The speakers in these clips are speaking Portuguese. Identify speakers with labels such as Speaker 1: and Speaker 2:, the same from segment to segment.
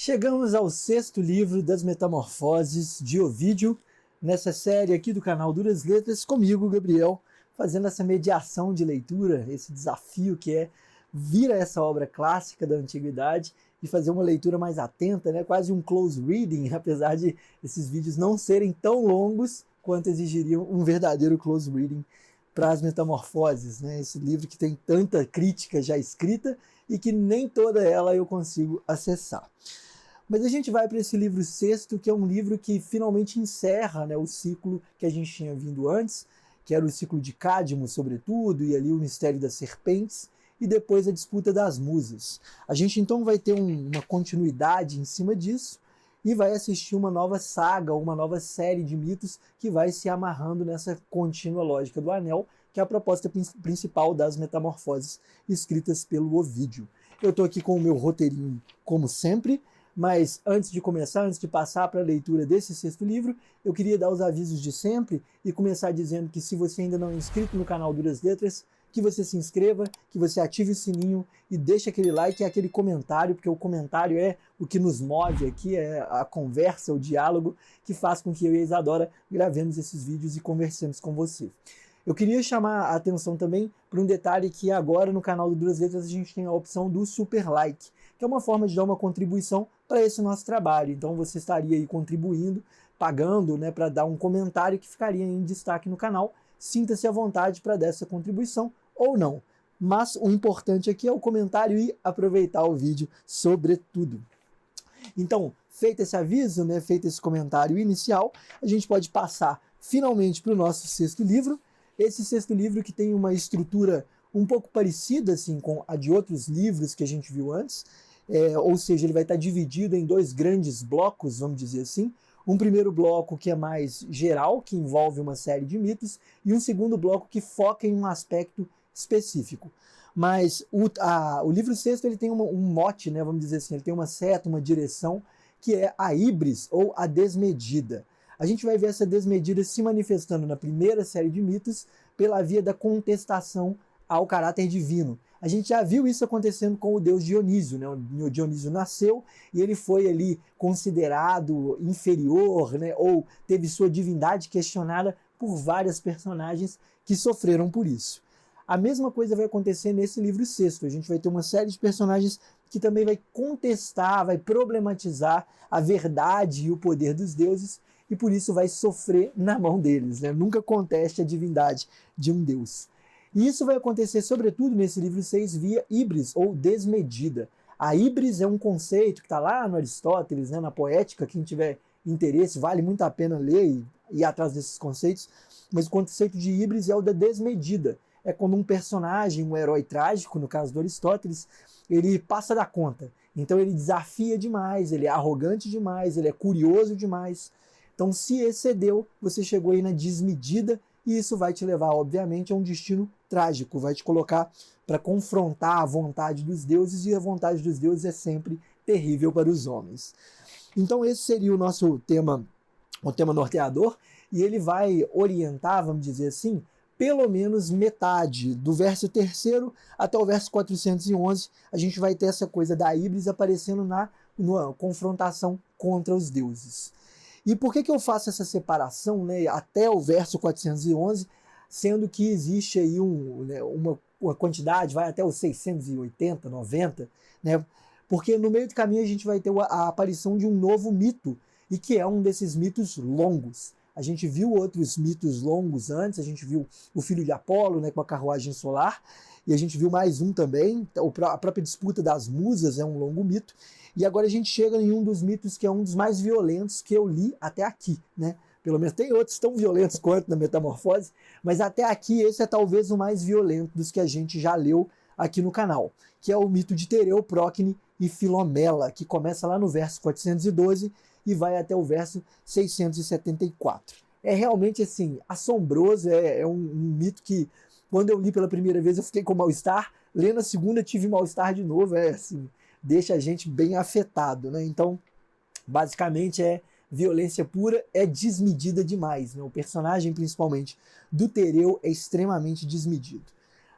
Speaker 1: Chegamos ao sexto livro das Metamorfoses de Ovídio, nessa série aqui do canal Duras Letras, comigo, Gabriel, fazendo essa mediação de leitura, esse desafio que é vir a essa obra clássica da antiguidade e fazer uma leitura mais atenta, né? Quase um close reading, apesar de esses vídeos não serem tão longos quanto exigiriam um verdadeiro close reading para as Metamorfoses, né? Esse livro que tem tanta crítica já escrita e que nem toda ela eu consigo acessar. Mas a gente vai para esse livro sexto, que é um livro que finalmente encerra, né, o ciclo que a gente tinha vindo antes, que era o ciclo de Cádmo, sobretudo, e ali o mistério das serpentes, e depois a disputa das musas. A gente então vai ter uma continuidade em cima disso, e vai assistir uma nova saga, uma nova série de mitos que vai se amarrando nessa contínua lógica do Anel, que é a proposta principal das Metamorfoses escritas pelo Ovídio. Eu estou aqui com o meu roteirinho, como sempre, mas antes de começar, antes de passar para a leitura desse sexto livro, eu queria dar os avisos de sempre e começar dizendo que se você ainda não é inscrito no canal Duras Letras, que você se inscreva, que você ative o sininho e deixe aquele like e aquele comentário, porque o comentário é o que nos move aqui, é a conversa, o diálogo que faz com que eu e a Isadora gravemos esses vídeos e conversemos com você. Eu queria chamar a atenção também para um detalhe que agora no canal do Duras Letras a gente tem a opção do super like, que é uma forma de dar uma contribuição para esse nosso trabalho. Então você estaria aí contribuindo, pagando, né, para dar um comentário que ficaria em destaque no canal. Sinta-se à vontade para dar essa contribuição ou não. Mas o importante aqui é o comentário e aproveitar o vídeo sobretudo. Então, feito esse aviso, né, feito esse comentário inicial, a gente pode passar finalmente para o nosso sexto livro. Esse sexto livro que tem uma estrutura um pouco parecida assim, com a de outros livros que a gente viu antes, ou seja, ele vai estar dividido em dois grandes blocos, vamos dizer assim. Um primeiro bloco que é mais geral, que envolve uma série de mitos, e um segundo bloco que foca em um aspecto específico. Mas o livro sexto ele tem um mote, né, vamos dizer assim, ele tem uma seta, uma direção, que é a híbris, ou a desmedida. A gente vai ver essa desmedida se manifestando na primeira série de mitos pela via da contestação ao caráter divino. A gente já viu isso acontecendo com o deus Dionísio, né? O Dionísio nasceu e ele foi ali considerado inferior, né? Ou teve sua divindade questionada por várias personagens que sofreram por isso. A mesma coisa vai acontecer nesse livro sexto. A gente vai ter uma série de personagens que também vai contestar, vai problematizar a verdade e o poder dos deuses, e por isso vai sofrer na mão deles, né? Nunca conteste a divindade de um deus. E isso vai acontecer, sobretudo, nesse livro 6, via híbris, ou desmedida. A híbris é um conceito que está lá no Aristóteles, né, na Poética. Quem tiver interesse, vale muito a pena ler e ir atrás desses conceitos. Mas o conceito de híbris é o da desmedida. É quando um personagem, um herói trágico, no caso do Aristóteles, ele passa da conta. Então ele desafia demais, ele é arrogante demais, ele é curioso demais. Então, se excedeu, você chegou aí na desmedida, e isso vai te levar, obviamente, a um destino trágico, vai te colocar para confrontar a vontade dos deuses, e a vontade dos deuses é sempre terrível para os homens. Então esse seria o nosso tema, o tema norteador, e ele vai orientar, vamos dizer assim, pelo menos metade, do verso 3º até o verso 411, a gente vai ter essa coisa da híbris aparecendo na confrontação contra os deuses. E por que eu faço essa separação, né, até o verso 411, sendo que existe aí uma quantidade, vai até os 680, 90, né? Porque no meio do caminho a gente vai ter a aparição de um novo mito, e que é um desses mitos longos. A gente viu outros mitos longos antes, a gente viu o filho de Apolo, né, com a carruagem solar, e a gente viu mais um também, a própria disputa das musas é um longo mito, e agora a gente chega em um dos mitos que é um dos mais violentos que eu li até aqui, né? Pelo menos tem outros tão violentos quanto na Metamorfose, mas até aqui esse é talvez o mais violento dos que a gente já leu aqui no canal, que é o mito de Tereu, Procne e Filomela, que começa lá no verso 412 e vai até o verso 674. É realmente assim, assombroso, é um mito que quando eu li pela primeira vez eu fiquei com mal-estar, lendo a segunda tive mal-estar de novo, assim, deixa a gente bem afetado, né? Então, basicamente é violência pura, é desmedida demais, né? O personagem, principalmente, do Tereu é extremamente desmedido.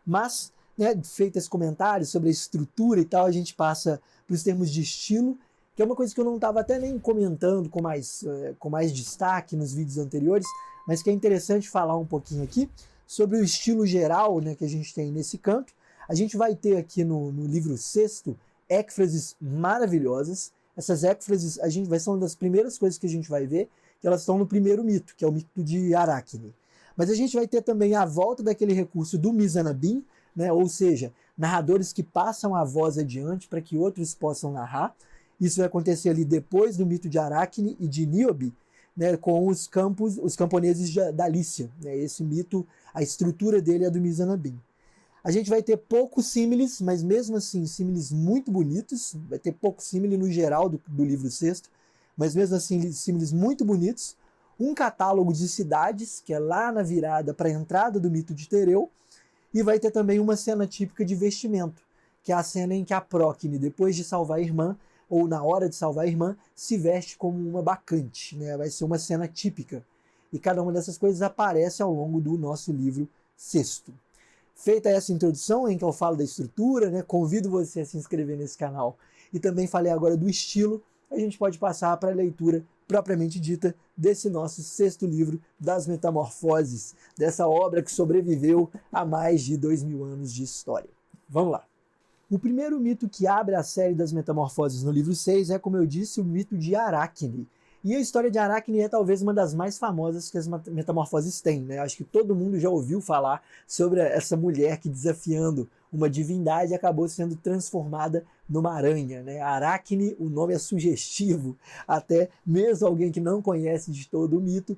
Speaker 1: Mas, né, feito esse comentário sobre a estrutura e tal, a gente passa para os termos de estilo, que é uma coisa que eu não estava até nem comentando com mais destaque nos vídeos anteriores, mas que é interessante falar um pouquinho aqui sobre o estilo geral, né, que a gente tem nesse canto. A gente vai ter aqui no livro sexto ecfrases maravilhosas. Essas ecfrases vai ser uma das primeiras coisas que a gente vai ver, que elas estão no primeiro mito, que é o mito de Aracne. Mas a gente vai ter também a volta daquele recurso do Mizanabim, né, ou seja, narradores que passam a voz adiante para que outros possam narrar. Isso vai acontecer ali depois do mito de Aracne e de Níobe, né, com os camponeses da Lícia. Né, esse mito, a estrutura dele é do Mizanabim. A gente vai ter poucos símiles, mas mesmo assim, símiles muito bonitos. Vai ter pouco símile no geral do livro sexto, mas mesmo assim, símiles muito bonitos. Um catálogo de cidades, que é lá na virada para a entrada do mito de Tereu. E vai ter também uma cena típica de vestimento, que é a cena em que a Próquine, depois de salvar a irmã, ou na hora de salvar a irmã, se veste como uma bacante. Né? Vai ser uma cena típica. E cada uma dessas coisas aparece ao longo do nosso livro sexto. Feita essa introdução em que eu falo da estrutura, né? Convido você a se inscrever nesse canal. E também falei agora do estilo, a gente pode passar para a leitura propriamente dita desse nosso sexto livro das Metamorfoses, dessa obra que sobreviveu a mais de 2000 anos de história. Vamos lá. O primeiro mito que abre a série das Metamorfoses no livro 6 é, como eu disse, o mito de Aracne. E a história de Aracne é talvez uma das mais famosas que as Metamorfoses têm, né? Acho que todo mundo já ouviu falar sobre essa mulher que, desafiando uma divindade, acabou sendo transformada numa aranha, né? Aracne, o nome é sugestivo, até mesmo alguém que não conhece de todo o mito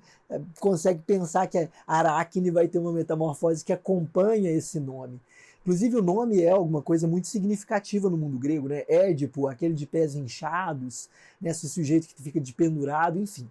Speaker 1: consegue pensar que a Aracne vai ter uma metamorfose que acompanha esse nome. Inclusive o nome é alguma coisa muito significativa no mundo grego, né? Édipo, aquele de pés inchados, né? Esse sujeito que fica de pendurado, enfim.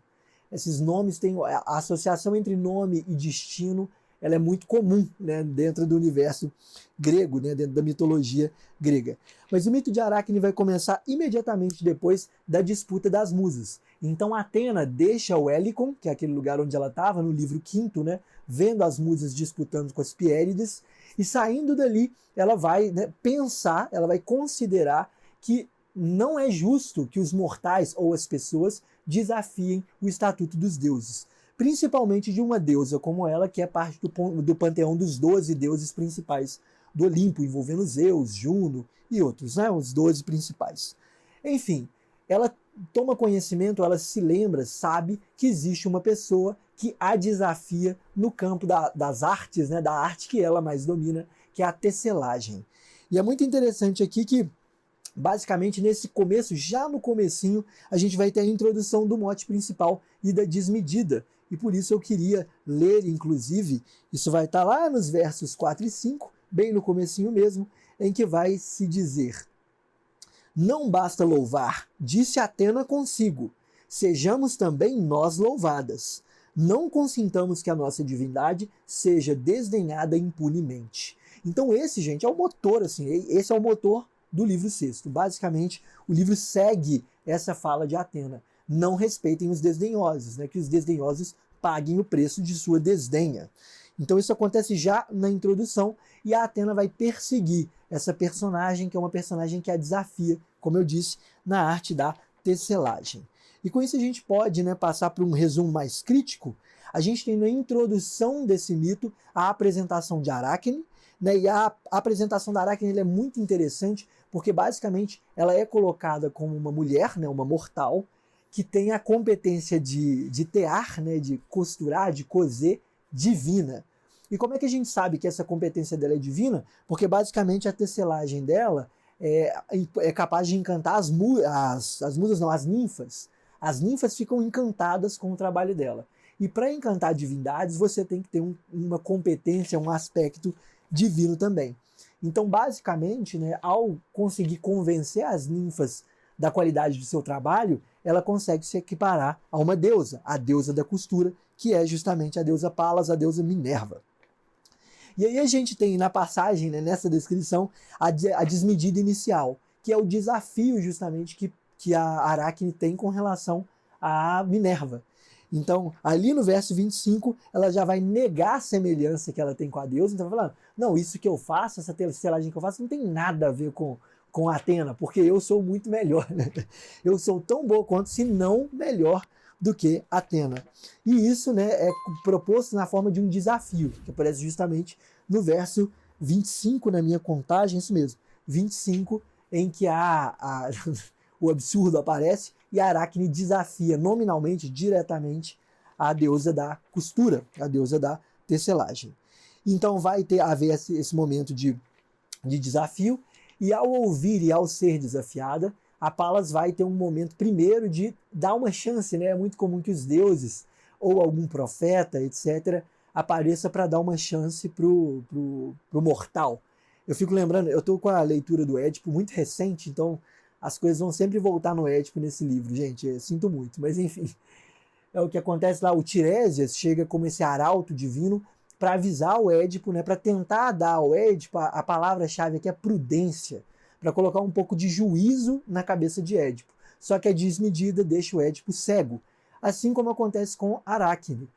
Speaker 1: Esses nomes têm a associação entre nome e destino, ela é muito comum, né, dentro do universo grego, né, dentro da mitologia grega. Mas o mito de Aracne vai começar imediatamente depois da disputa das musas. Então Atena deixa o Helicon, que é aquele lugar onde ela estava, no livro quinto, né, vendo as musas disputando com as Piérides, e saindo dali ela vai, né, pensar, ela vai considerar que não é justo que os mortais ou as pessoas desafiem o estatuto dos deuses. Principalmente de uma deusa como ela, que é parte do panteão dos 12 deuses principais do Olimpo, envolvendo Zeus, Juno e outros, né? Os 12 principais. Enfim, ela toma conhecimento, ela se lembra, sabe que existe uma pessoa que a desafia no campo das artes, né? Da arte que ela mais domina, que é a tecelagem. E é muito interessante aqui que, basicamente, nesse começo, já no comecinho, a gente vai ter a introdução do mote principal e da desmedida. E por isso eu queria ler, inclusive, isso vai estar lá nos versos 4 e 5, bem no comecinho mesmo, em que vai se dizer: não basta louvar, disse Atena consigo, sejamos também nós louvadas. Não consintamos que a nossa divindade seja desdenhada impunemente. Então esse, gente, é o motor, assim, esse é o motor do livro sexto. Basicamente, o livro segue essa fala de Atena. Não respeitem os desdenhosos, né? Que os desdenhosos paguem o preço de sua desdenha. Então isso acontece já na introdução e a Atena vai perseguir essa personagem, que é uma personagem que a desafia, como eu disse, na arte da tecelagem. E com isso a gente pode, né, passar para um resumo mais crítico. A gente tem na introdução desse mito a apresentação de Aracne, né, e a apresentação da Aracne é muito interessante porque basicamente ela é colocada como uma mulher, né, uma mortal, que tem a competência de tear, né, de costurar, de coser, divina. E como é que a gente sabe que essa competência dela é divina? Porque basicamente a tecelagem dela é capaz de encantar as musas, não, as ninfas. As ninfas ficam encantadas com o trabalho dela. E para encantar divindades, você tem que ter uma competência, um aspecto divino também. Então, basicamente, né, ao conseguir convencer as ninfas da qualidade do seu trabalho, ela consegue se equiparar a uma deusa, a deusa da costura, que é justamente a deusa Palas, a deusa Minerva. E aí a gente tem na passagem, né, nessa descrição, a desmedida inicial, que é o desafio justamente que a Aracne tem com relação a Minerva. Então, ali no verso 25, ela já vai negar a semelhança que ela tem com a deusa. Então, falando, não, isso que eu faço, essa tecelagem que eu faço, não tem nada a ver com com Atena, porque eu sou muito melhor. Eu sou tão boa quanto, se não melhor do que Atena. E isso, né, é proposto na forma de um desafio, que aparece justamente no verso 25 na minha contagem, isso mesmo, 25, em que o absurdo aparece e a Aracne desafia nominalmente, diretamente, a deusa da costura, a deusa da tecelagem. Então vai haver esse momento de desafio, e ao ouvir e ao ser desafiada, a Palas vai ter um momento primeiro de dar uma chance, né? É muito comum que os deuses ou algum profeta, etc., apareça para dar uma chance pro mortal. Eu fico lembrando, eu estou com a leitura do Édipo muito recente, então as coisas vão sempre voltar no Édipo nesse livro, gente, eu sinto muito, mas enfim. É o que acontece lá, o Tiresias chega como esse arauto divino para avisar o Édipo, né, para tentar dar ao Édipo, a palavra-chave aqui é prudência, para colocar um pouco de juízo na cabeça de Édipo. Só que a desmedida deixa o Édipo cego, assim como acontece com Aracne.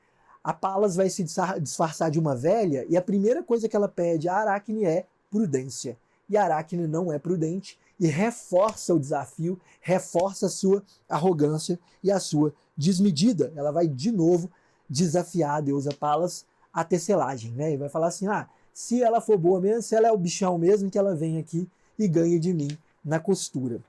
Speaker 1: A Palas vai se disfarçar de uma velha e a primeira coisa que ela pede a Aracne é prudência. E a Aracne não é prudente e reforça o desafio, reforça a sua arrogância e a sua desmedida. Ela vai de novo desafiar a deusa Palas a tecelagem, né? E vai falar assim, se ela for boa mesmo, se ela é o bichão mesmo, que ela vem aqui e ganha de mim na costura.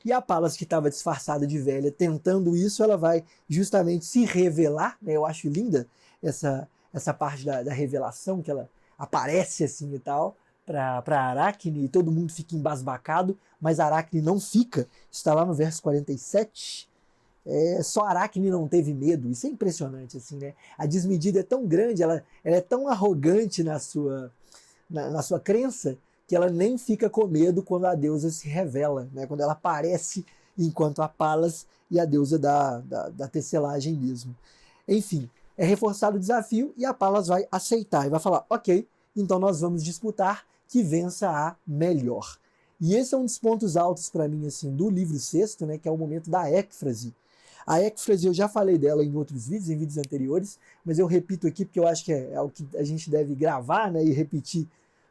Speaker 1: E a Palas, que estava disfarçada de velha, tentando isso, ela vai justamente se revelar, né? Eu acho linda essa parte da revelação, que ela aparece assim e tal, para Aracne, e todo mundo fica embasbacado, mas Aracne não fica, está lá no verso 47, só Aracne não teve medo. Isso é impressionante, assim, né? A desmedida é tão grande, ela é tão arrogante na sua crença, que ela nem fica com medo quando a deusa se revela, né? Quando ela aparece enquanto a Palas e a deusa da tecelagem mesmo. Enfim, é reforçado o desafio e a Palas vai aceitar e vai falar, ok, então nós vamos disputar, que vença a melhor. E esse é um dos pontos altos para mim assim, do livro sexto, né, que é o momento da êcfrase. A êcfrase eu já falei dela em outros vídeos, em vídeos anteriores, mas eu repito aqui porque eu acho que é o que a gente deve gravar, né, e repetir,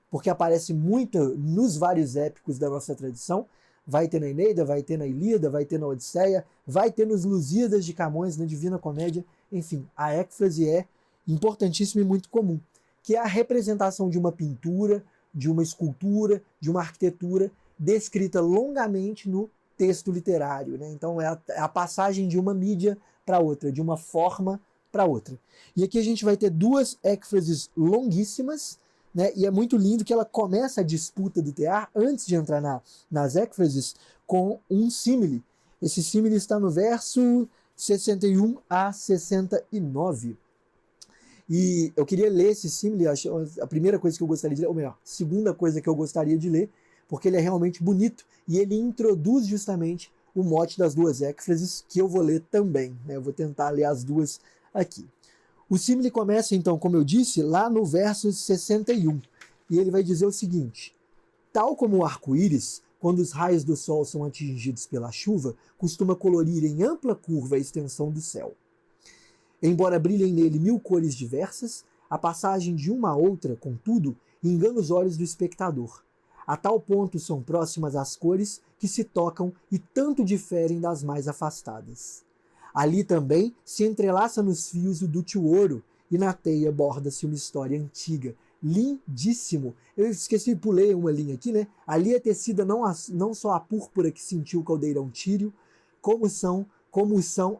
Speaker 1: porque aparece muito nos vários épicos da nossa tradição. Vai ter na Eneida, vai ter na Ilíada, vai ter na Odisseia, vai ter nos Lusíadas de Camões, na Divina Comédia. Enfim, a êcfrase é importantíssima e muito comum, que é a representação de uma pintura, de uma escultura, de uma arquitetura descrita longamente no texto literário, né? Então é a passagem de uma mídia para outra, de uma forma para outra. E aqui a gente vai ter duas êcfrases longuíssimas, né? E é muito lindo que ela começa a disputa do tear, antes de entrar nas êcfrases, com um símile. Esse símile está no verso 61 a 69. E eu queria ler esse símile, a primeira coisa que eu gostaria de ler, ou melhor, a segunda coisa que eu gostaria de ler, porque ele é realmente bonito e ele introduz justamente o mote das duas êcfrases, que eu vou ler também, né? Eu vou tentar ler as duas aqui. O símile começa, então, como eu disse, lá no verso 61, e ele vai dizer o seguinte: tal como o arco-íris, quando os raios do sol são atingidos pela chuva, costuma colorir em ampla curva a extensão do céu. Embora brilhem nele 1000 cores diversas, a passagem de uma a outra, contudo, engana os olhos do espectador. A tal ponto são próximas as cores que se tocam e tanto diferem das mais afastadas. Ali também se entrelaça nos fios o dútil ouro, e na teia borda-se uma história antiga. Lindíssimo! Eu esqueci, pulei uma linha aqui, né? Ali é tecida não só a púrpura que sentiu o caldeirão tírio, como são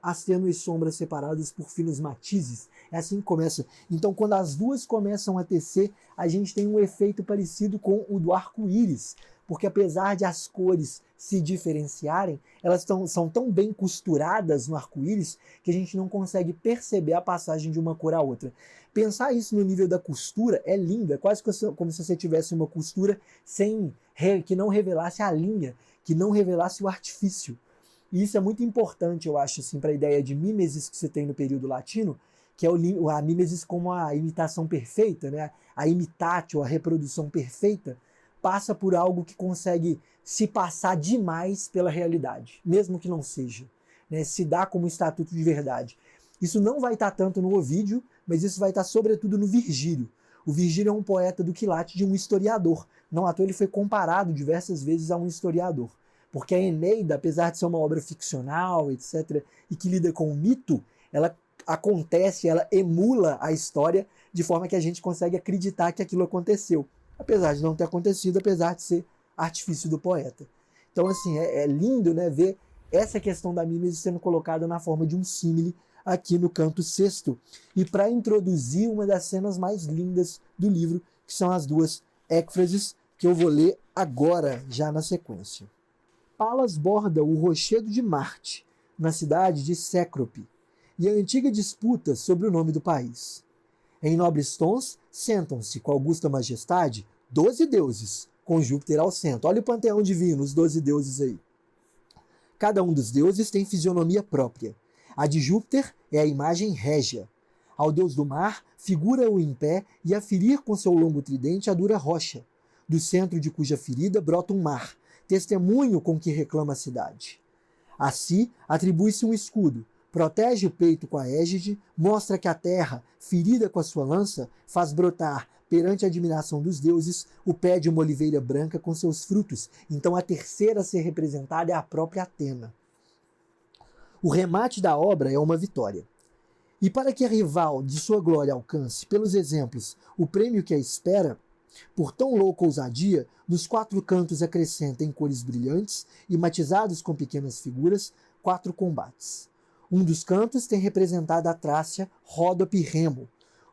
Speaker 1: as tênues sombras separadas por finos matizes. É assim que começa. Então, quando as duas começam a tecer, a gente tem um efeito parecido com o do arco-íris, porque apesar de as cores se diferenciarem, elas são tão bem costuradas no arco-íris que a gente não consegue perceber a passagem de uma cor a outra. Pensar isso no nível da costura é lindo, é quase como se você tivesse uma costura que não revelasse a linha, que não revelasse o artifício. E isso é muito importante, eu acho, assim, para a ideia de mimesis que você tem no período latino, que é a mimesis como a imitação perfeita, né? A imitatio, a reprodução perfeita, passa por algo que consegue se passar demais pela realidade, mesmo que não seja, né? Se dá como estatuto de verdade. Isso não vai estar tanto no Ovídio, mas isso vai estar sobretudo no Virgílio. O Virgílio é um poeta do quilate de um historiador. Não à toa ele foi comparado diversas vezes a um historiador. Porque a Eneida, apesar de ser uma obra ficcional, etc., e que lida com o mito, ela acontece, ela emula a história de forma que a gente consegue acreditar que aquilo aconteceu. Apesar de não ter acontecido, apesar de ser artifício do poeta. Então, assim, é lindo, né, ver essa questão da mímese sendo colocada na forma de um símile aqui no canto sexto. E para introduzir uma das cenas mais lindas do livro, que são as duas écfrases, que eu vou ler agora, já na sequência. Palas borda o rochedo de Marte, na cidade de Cécrope, e a antiga disputa sobre o nome do país. Em nobres tons, sentam-se com augusta majestade 12 deuses, com Júpiter ao centro. Olha o panteão divino, os 12 deuses aí. Cada um dos deuses tem fisionomia própria. A de Júpiter é a imagem régia. Ao deus do mar, figura-o em pé e a ferir com seu longo tridente a dura rocha, do centro de cuja ferida brota um mar, testemunho com que reclama a cidade. A si atribui-se um escudo, protege o peito com a égide, mostra que a terra, ferida com a sua lança, faz brotar, perante a admiração dos deuses, o pé de uma oliveira branca com seus frutos. Então a terceira a ser representada é a própria Atena. O remate da obra é uma vitória. E para que a rival de sua glória alcance, pelos exemplos, o prêmio que a espera, por tão louca ousadia, nos 4 cantos acrescenta em cores brilhantes e matizados com pequenas figuras, 4 combates. Um dos cantos tem representado a Trácia, Ródope e Remo,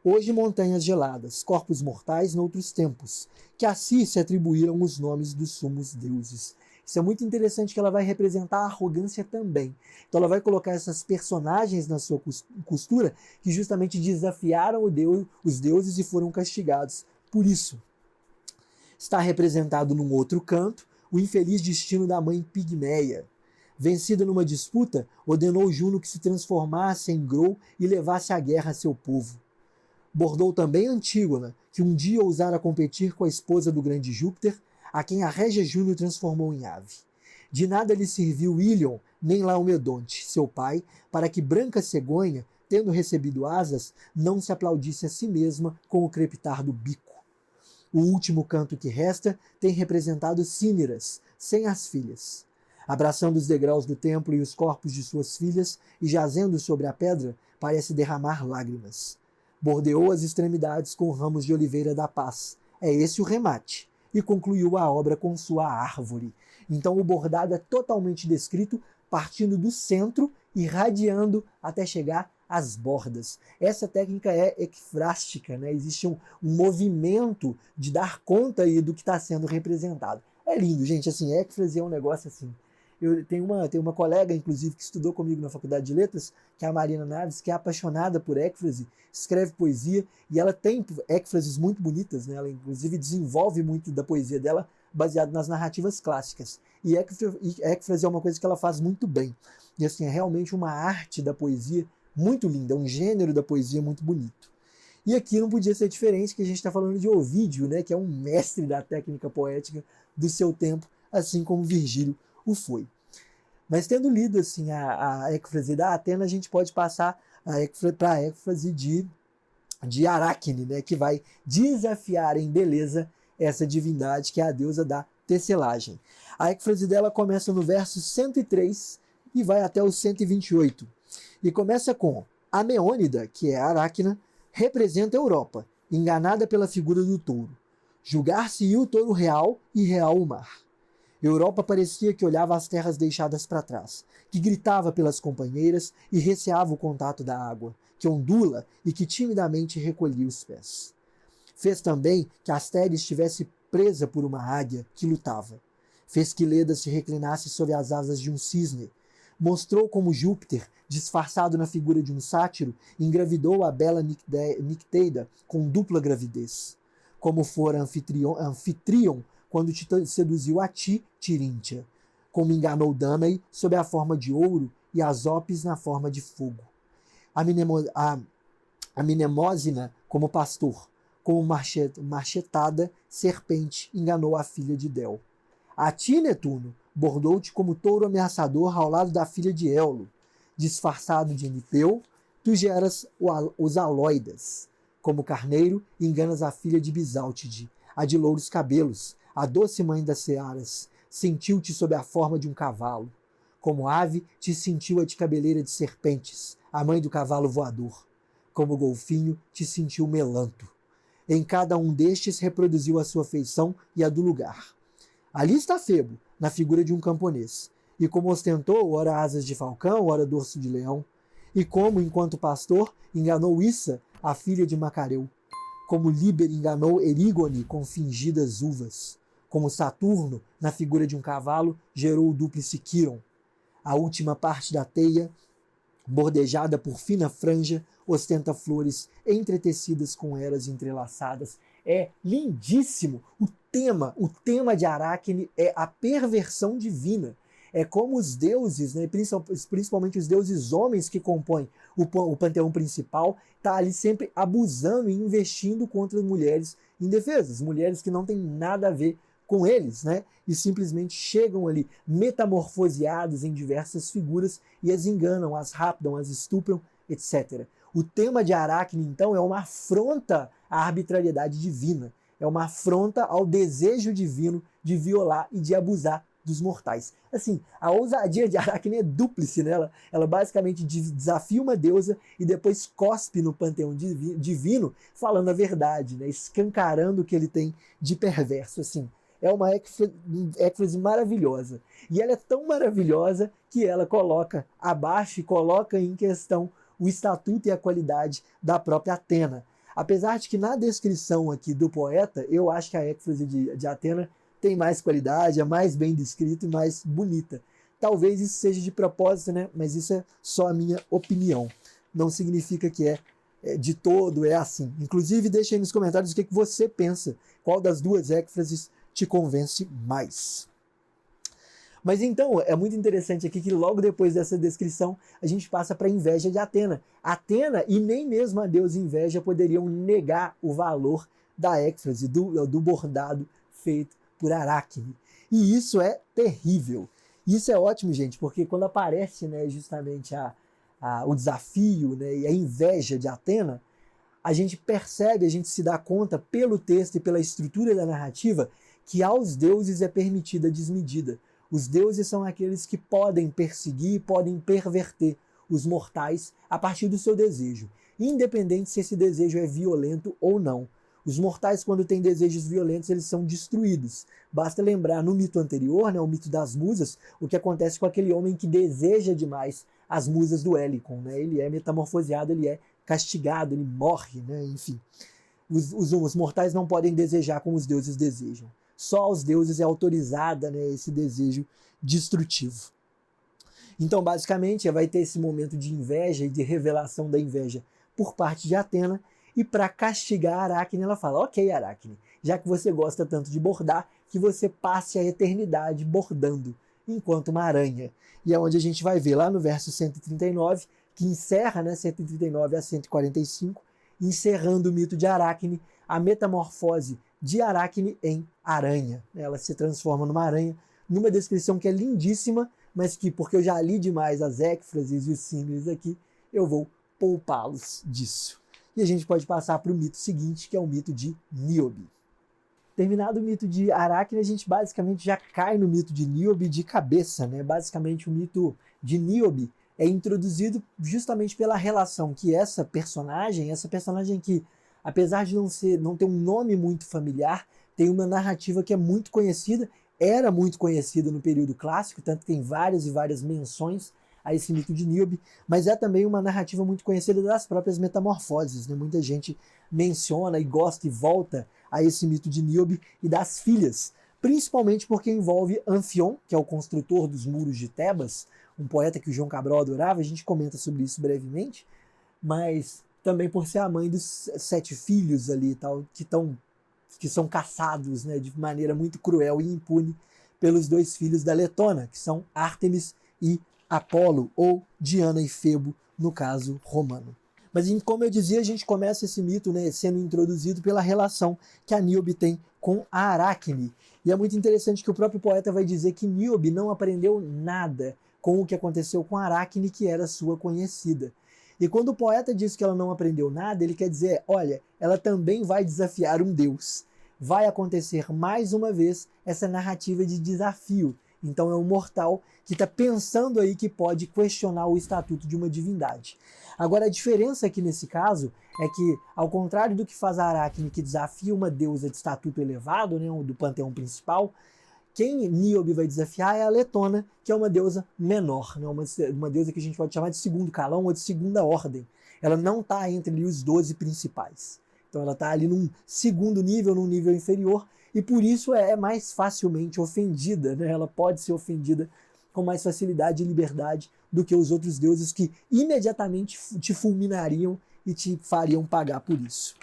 Speaker 1: hoje montanhas geladas, corpos mortais noutros tempos, que a si se atribuíram os nomes dos sumos deuses. Isso é muito interessante, que ela vai representar a arrogância também. Então ela vai colocar essas personagens na sua costura que justamente desafiaram os deuses e foram castigados por isso. Está representado num outro canto o infeliz destino da mãe Pigmeia. Vencida numa disputa, ordenou Juno que se transformasse em Grou e levasse à guerra seu povo. Bordou também Antígona, que um dia ousara competir com a esposa do grande Júpiter, a quem a régia Juno transformou em ave. De nada lhe serviu Ílion, nem Laomedonte, seu pai, para que branca cegonha, tendo recebido asas, não se aplaudisse a si mesma com o crepitar do bico. O último canto que resta tem representado Cíniras, sem as filhas. Abraçando os degraus do templo e os corpos de suas filhas, e jazendo sobre a pedra, parece derramar lágrimas. Bordeou as extremidades com ramos de oliveira da paz. É esse o remate. E concluiu a obra com sua árvore. Então o bordado é totalmente descrito, partindo do centro e radiando até chegar às bordas. Essa técnica é ecfrástica, né? Existe um movimento de dar conta aí do que está sendo representado. É lindo, gente, assim, ecfrase é um negócio assim. Eu tenho uma colega, inclusive, que estudou comigo na Faculdade de Letras, que é a Marina Naves, que é apaixonada por ecfrase, escreve poesia, e ela tem ecfrases muito bonitas, né? Ela, inclusive, desenvolve muito da poesia dela baseado nas narrativas clássicas. E ecfrase é uma coisa que ela faz muito bem. E, assim, é realmente uma arte da poesia muito linda, é um gênero da poesia muito bonito. E aqui não podia ser diferente, que a gente está falando de Ovídio, né? Que é um mestre da técnica poética do seu tempo, assim como Virgílio o foi. Tendo lido assim, a ecfrase da Atena, a gente pode passar para a ecfrase de Aracne, né, que vai desafiar em beleza essa divindade que é a deusa da tecelagem. A ecfrase dela começa no verso 103 e vai até o 128. E começa com: a Meônida, que é a Aracna, representa a Europa, enganada pela figura do touro. Julgar-se-ia o touro real e real o mar. Europa parecia que olhava as terras deixadas para trás, que gritava pelas companheiras e receava o contato da água, que ondula e que timidamente recolhia os pés. Fez também que Astéria estivesse presa por uma águia que lutava. Fez que Leda se reclinasse sob as asas de um cisne. Mostrou como Júpiter, disfarçado na figura de um sátiro, engravidou a bela Nicteida com dupla gravidez. Como fora anfitrion quando te seduziu a ti, Tiríntia, como enganou Danae sob a forma de ouro e Asopes na forma de fogo. A Minemósina como pastor, como marchetada serpente, enganou a filha de Del. A ti, Netuno, bordou-te como touro ameaçador ao lado da filha de Éolo. Disfarçado de Enipeu, tu geras os Aloidas. Como carneiro, enganas a filha de Bisáltide, a de louros cabelos, a doce mãe das searas. Sentiu-te sob a forma de um cavalo. Como ave, te sentiu a de cabeleira de serpentes, a mãe do cavalo voador. Como golfinho, te sentiu Melanto. Em cada um destes reproduziu a sua feição e a do lugar. Ali está Febo, na figura de um camponês. E como ostentou, ora asas de falcão, ora dorso de leão. E como, enquanto pastor, enganou Issa, a filha de Macareu. Como Líber enganou Erígone com fingidas uvas. Como Saturno, na figura de um cavalo, gerou o dúplice Quiron. A última parte da teia, bordejada por fina franja, ostenta flores entretecidas com eras entrelaçadas. É lindíssimo. O tema de Aracne é a perversão divina. É como os deuses, né, principalmente os deuses homens que compõem o panteão principal, tá ali sempre abusando e investindo contra as mulheres indefesas, mulheres que não têm nada a ver com eles, né? E simplesmente chegam ali metamorfoseados em diversas figuras e as enganam, as raptam, as estupram, etc. O tema de Aracne, então, é uma afronta à arbitrariedade divina, é uma afronta ao desejo divino de violar e de abusar dos mortais. Assim, a ousadia de Aracne é dúplice, né? Ela basicamente desafia uma deusa e depois cospe no panteão divino, falando a verdade, né? Escancarando o que ele tem de perverso. Assim, é uma êxtase maravilhosa. E ela é tão maravilhosa que ela coloca abaixo e coloca em questão o estatuto e a qualidade da própria Atena. Apesar de que na descrição aqui do poeta, eu acho que a êxtase de Atena tem mais qualidade, é mais bem descrita e mais bonita. Talvez isso seja de propósito, né? Mas isso é só a minha opinião. Não significa que de todo é assim. Inclusive, deixa aí nos comentários o que você pensa. Qual das duas êxtases te convence mais? Mas então, é muito interessante aqui que logo depois dessa descrição, a gente passa para a inveja de Atena. Atena e nem mesmo a deusa inveja poderiam negar o valor da êxtase, do bordado feito por Aracne. E isso é terrível. Isso é ótimo, gente, porque quando aparece, né, justamente o desafio, né, e a inveja de Atena, a gente percebe, a gente se dá conta pelo texto e pela estrutura da narrativa que aos deuses é permitida a desmedida. Os deuses são aqueles que podem perseguir, podem perverter os mortais a partir do seu desejo, independente se esse desejo é violento ou não. Os mortais, quando têm desejos violentos, eles são destruídos. Basta lembrar no mito anterior, né, o mito das musas, o que acontece com aquele homem que deseja demais as musas do Helicon. Né? Ele é metamorfoseado, ele é castigado, ele morre, né? Enfim. Os mortais não podem desejar como os deuses desejam. Só aos deuses é autorizada, né, esse desejo destrutivo. Então, basicamente, vai ter esse momento de inveja e de revelação da inveja por parte de Atena. E para castigar Aracne, ela fala: ok, Aracne, já que você gosta tanto de bordar, que você passe a eternidade bordando, enquanto uma aranha. E é onde a gente vai ver lá no verso 139, que encerra, né, 139 a 145, encerrando o mito de Aracne, a metamorfose de Aracne em aranha. Ela se transforma numa aranha, numa descrição que é lindíssima, mas que, porque eu já li demais as êxfrases e os símiles aqui, eu vou poupá-los disso. E a gente pode passar para o mito seguinte, que é o mito de Níobe. Terminado o mito de Aracne, a gente basicamente já cai no mito de Níobe de cabeça, né? Basicamente o mito de Níobe é introduzido justamente pela relação que essa personagem que, apesar de não ter um nome muito familiar, tem uma narrativa que é muito conhecida, era muito conhecida no período clássico, tanto que tem várias e várias menções a esse mito de Níobe, mas é também uma narrativa muito conhecida das próprias metamorfoses, né? Muita gente menciona e gosta e volta a esse mito de Níobe e das filhas, principalmente porque envolve Anfion, que é o construtor dos muros de Tebas, um poeta que o João Cabral adorava, a gente comenta sobre isso brevemente, mas também por ser a mãe dos 7 filhos ali, tal, que são caçados, né, de maneira muito cruel e impune pelos 2 filhos da Letona, que são Ártemis e Apolo, ou Diana e Febo, no caso romano. Mas, como eu dizia, a gente começa esse mito, né, sendo introduzido pela relação que a Níobe tem com a Aracne. E é muito interessante que o próprio poeta vai dizer que Níobe não aprendeu nada com o que aconteceu com a Aracne, que era sua conhecida. E quando o poeta diz que ela não aprendeu nada, ele quer dizer, olha, ela também vai desafiar um deus. Vai acontecer mais uma vez essa narrativa de desafio. Então é um mortal que está pensando aí que pode questionar o estatuto de uma divindade. Agora a diferença aqui nesse caso é que, ao contrário do que faz a Aracne, que desafia uma deusa de estatuto elevado, né, do panteão principal, quem Níobe vai desafiar é a Letona, que é uma deusa menor, né? Uma deusa que a gente pode chamar de segundo calão ou de segunda ordem. Ela não está entre ali, os 12 principais. Então ela está ali num segundo nível, num nível inferior, e por isso é mais facilmente ofendida, né? Ela pode ser ofendida com mais facilidade e liberdade do que os outros deuses que imediatamente te fulminariam e te fariam pagar por isso.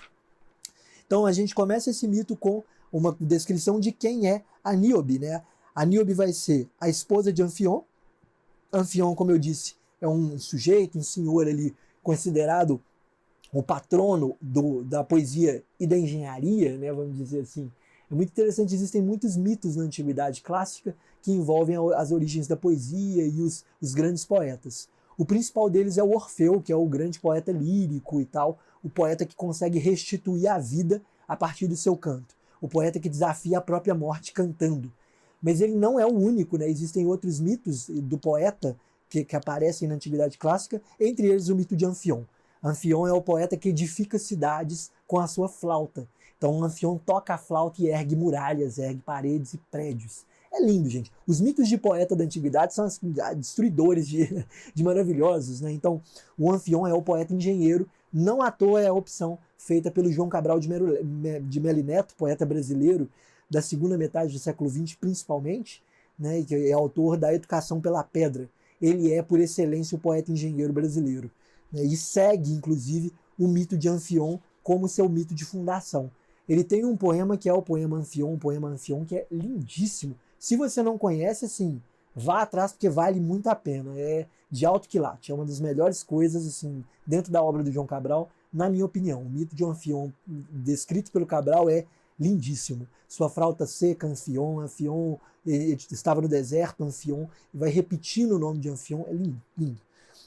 Speaker 1: Então a gente começa esse mito com uma descrição de quem é a Níobe, né? A Níobe vai ser a esposa de Anfion. Anfion, como eu disse, é um sujeito, um senhor ali considerado o patrono da poesia e da engenharia, né, vamos dizer assim. É muito interessante, existem muitos mitos na antiguidade clássica que envolvem as origens da poesia e os grandes poetas. O principal deles é o Orfeu, que é o grande poeta lírico e tal, o poeta que consegue restituir a vida a partir do seu canto, o poeta que desafia a própria morte cantando. Mas ele não é o único, né? Existem outros mitos do poeta que aparecem na antiguidade clássica, entre eles o mito de Anfion. Anfion é o poeta que edifica cidades com a sua flauta. Então Anfion toca a flauta e ergue muralhas, ergue paredes e prédios. É lindo, gente. Os mitos de poeta da antiguidade são destruidores de maravilhosos, né? Então o Anfion é o poeta engenheiro, não à toa é a opção feita pelo João Cabral de Melo Neto, poeta brasileiro da segunda metade do século XX principalmente, né? Que é autor da Educação pela Pedra. Ele é, por excelência, o poeta engenheiro brasileiro. E segue, inclusive, o mito de Anfion como seu mito de fundação. Ele tem um poema que é o poema Anfion, que é lindíssimo. Se você não conhece, assim, vá atrás porque vale muito a pena. É de alto quilate, é uma das melhores coisas assim dentro da obra do João Cabral, na minha opinião. O mito de Anfion, descrito pelo Cabral, é lindíssimo. Sua flauta seca, Anfion, estava no deserto, Anfion, e vai repetindo o nome de Anfion, é lindo, lindo.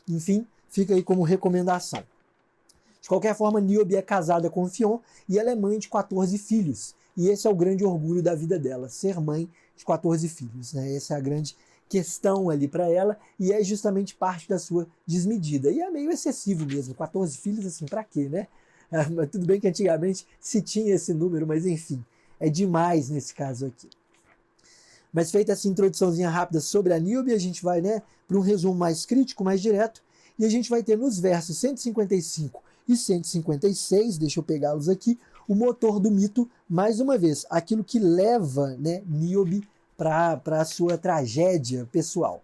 Speaker 1: Enfim, fica aí como recomendação. De qualquer forma, Níobe é casada com Anfion e ela é mãe de 14 filhos. E esse é o grande orgulho da vida dela, ser mãe de 14 filhos. Né? Essa é a grande questão ali para ela e é justamente parte da sua desmedida. E é meio excessivo mesmo, 14 filhos assim, para quê, né? Tudo bem que antigamente se tinha esse número, mas enfim, é demais nesse caso aqui. Mas feita essa introduçãozinha rápida sobre a Níobe, a gente vai, né, para um resumo mais crítico, mais direto, e a gente vai ter nos versos 155 e 156, deixa eu pegá-los aqui, o motor do mito, mais uma vez, aquilo que leva, né, Níobe para a sua tragédia pessoal.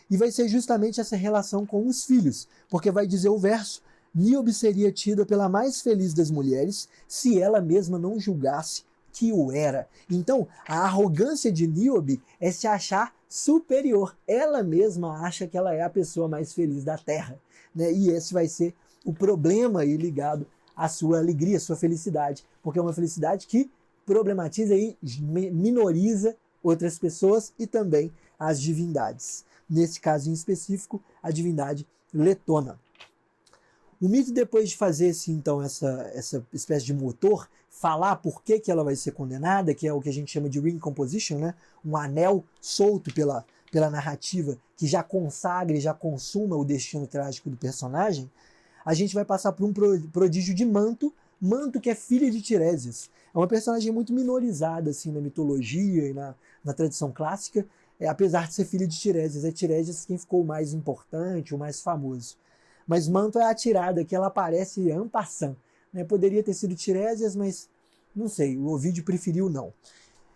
Speaker 1: E vai ser justamente essa relação com os filhos, porque vai dizer o verso: Níobe seria tida pela mais feliz das mulheres se ela mesma não julgasse que o era. Então, a arrogância de Níobe é se achar superior. Ela mesma acha que ela é a pessoa mais feliz da Terra. Né? E esse vai ser o problema aí ligado à sua alegria, à sua felicidade, porque é uma felicidade que problematiza e minoriza outras pessoas e também as divindades. Nesse caso em específico, a divindade Letona. O mito, depois de fazer então essa espécie de motor, falar por que ela vai ser condenada, que é o que a gente chama de ring composition, né? Um anel solto pela narrativa que já consagra e já consuma o destino trágico do personagem, a gente vai passar por um prodígio de Manto que é filha de Tiresias. É uma personagem muito minorizada assim, na mitologia e na tradição clássica, apesar de ser filha de Tiresias. É Tiresias quem ficou o mais importante, o mais famoso. Mas Manto é a tirada que ela aparece en passant. Né? Poderia ter sido Tiresias, mas não sei, o Ovídio preferiu não.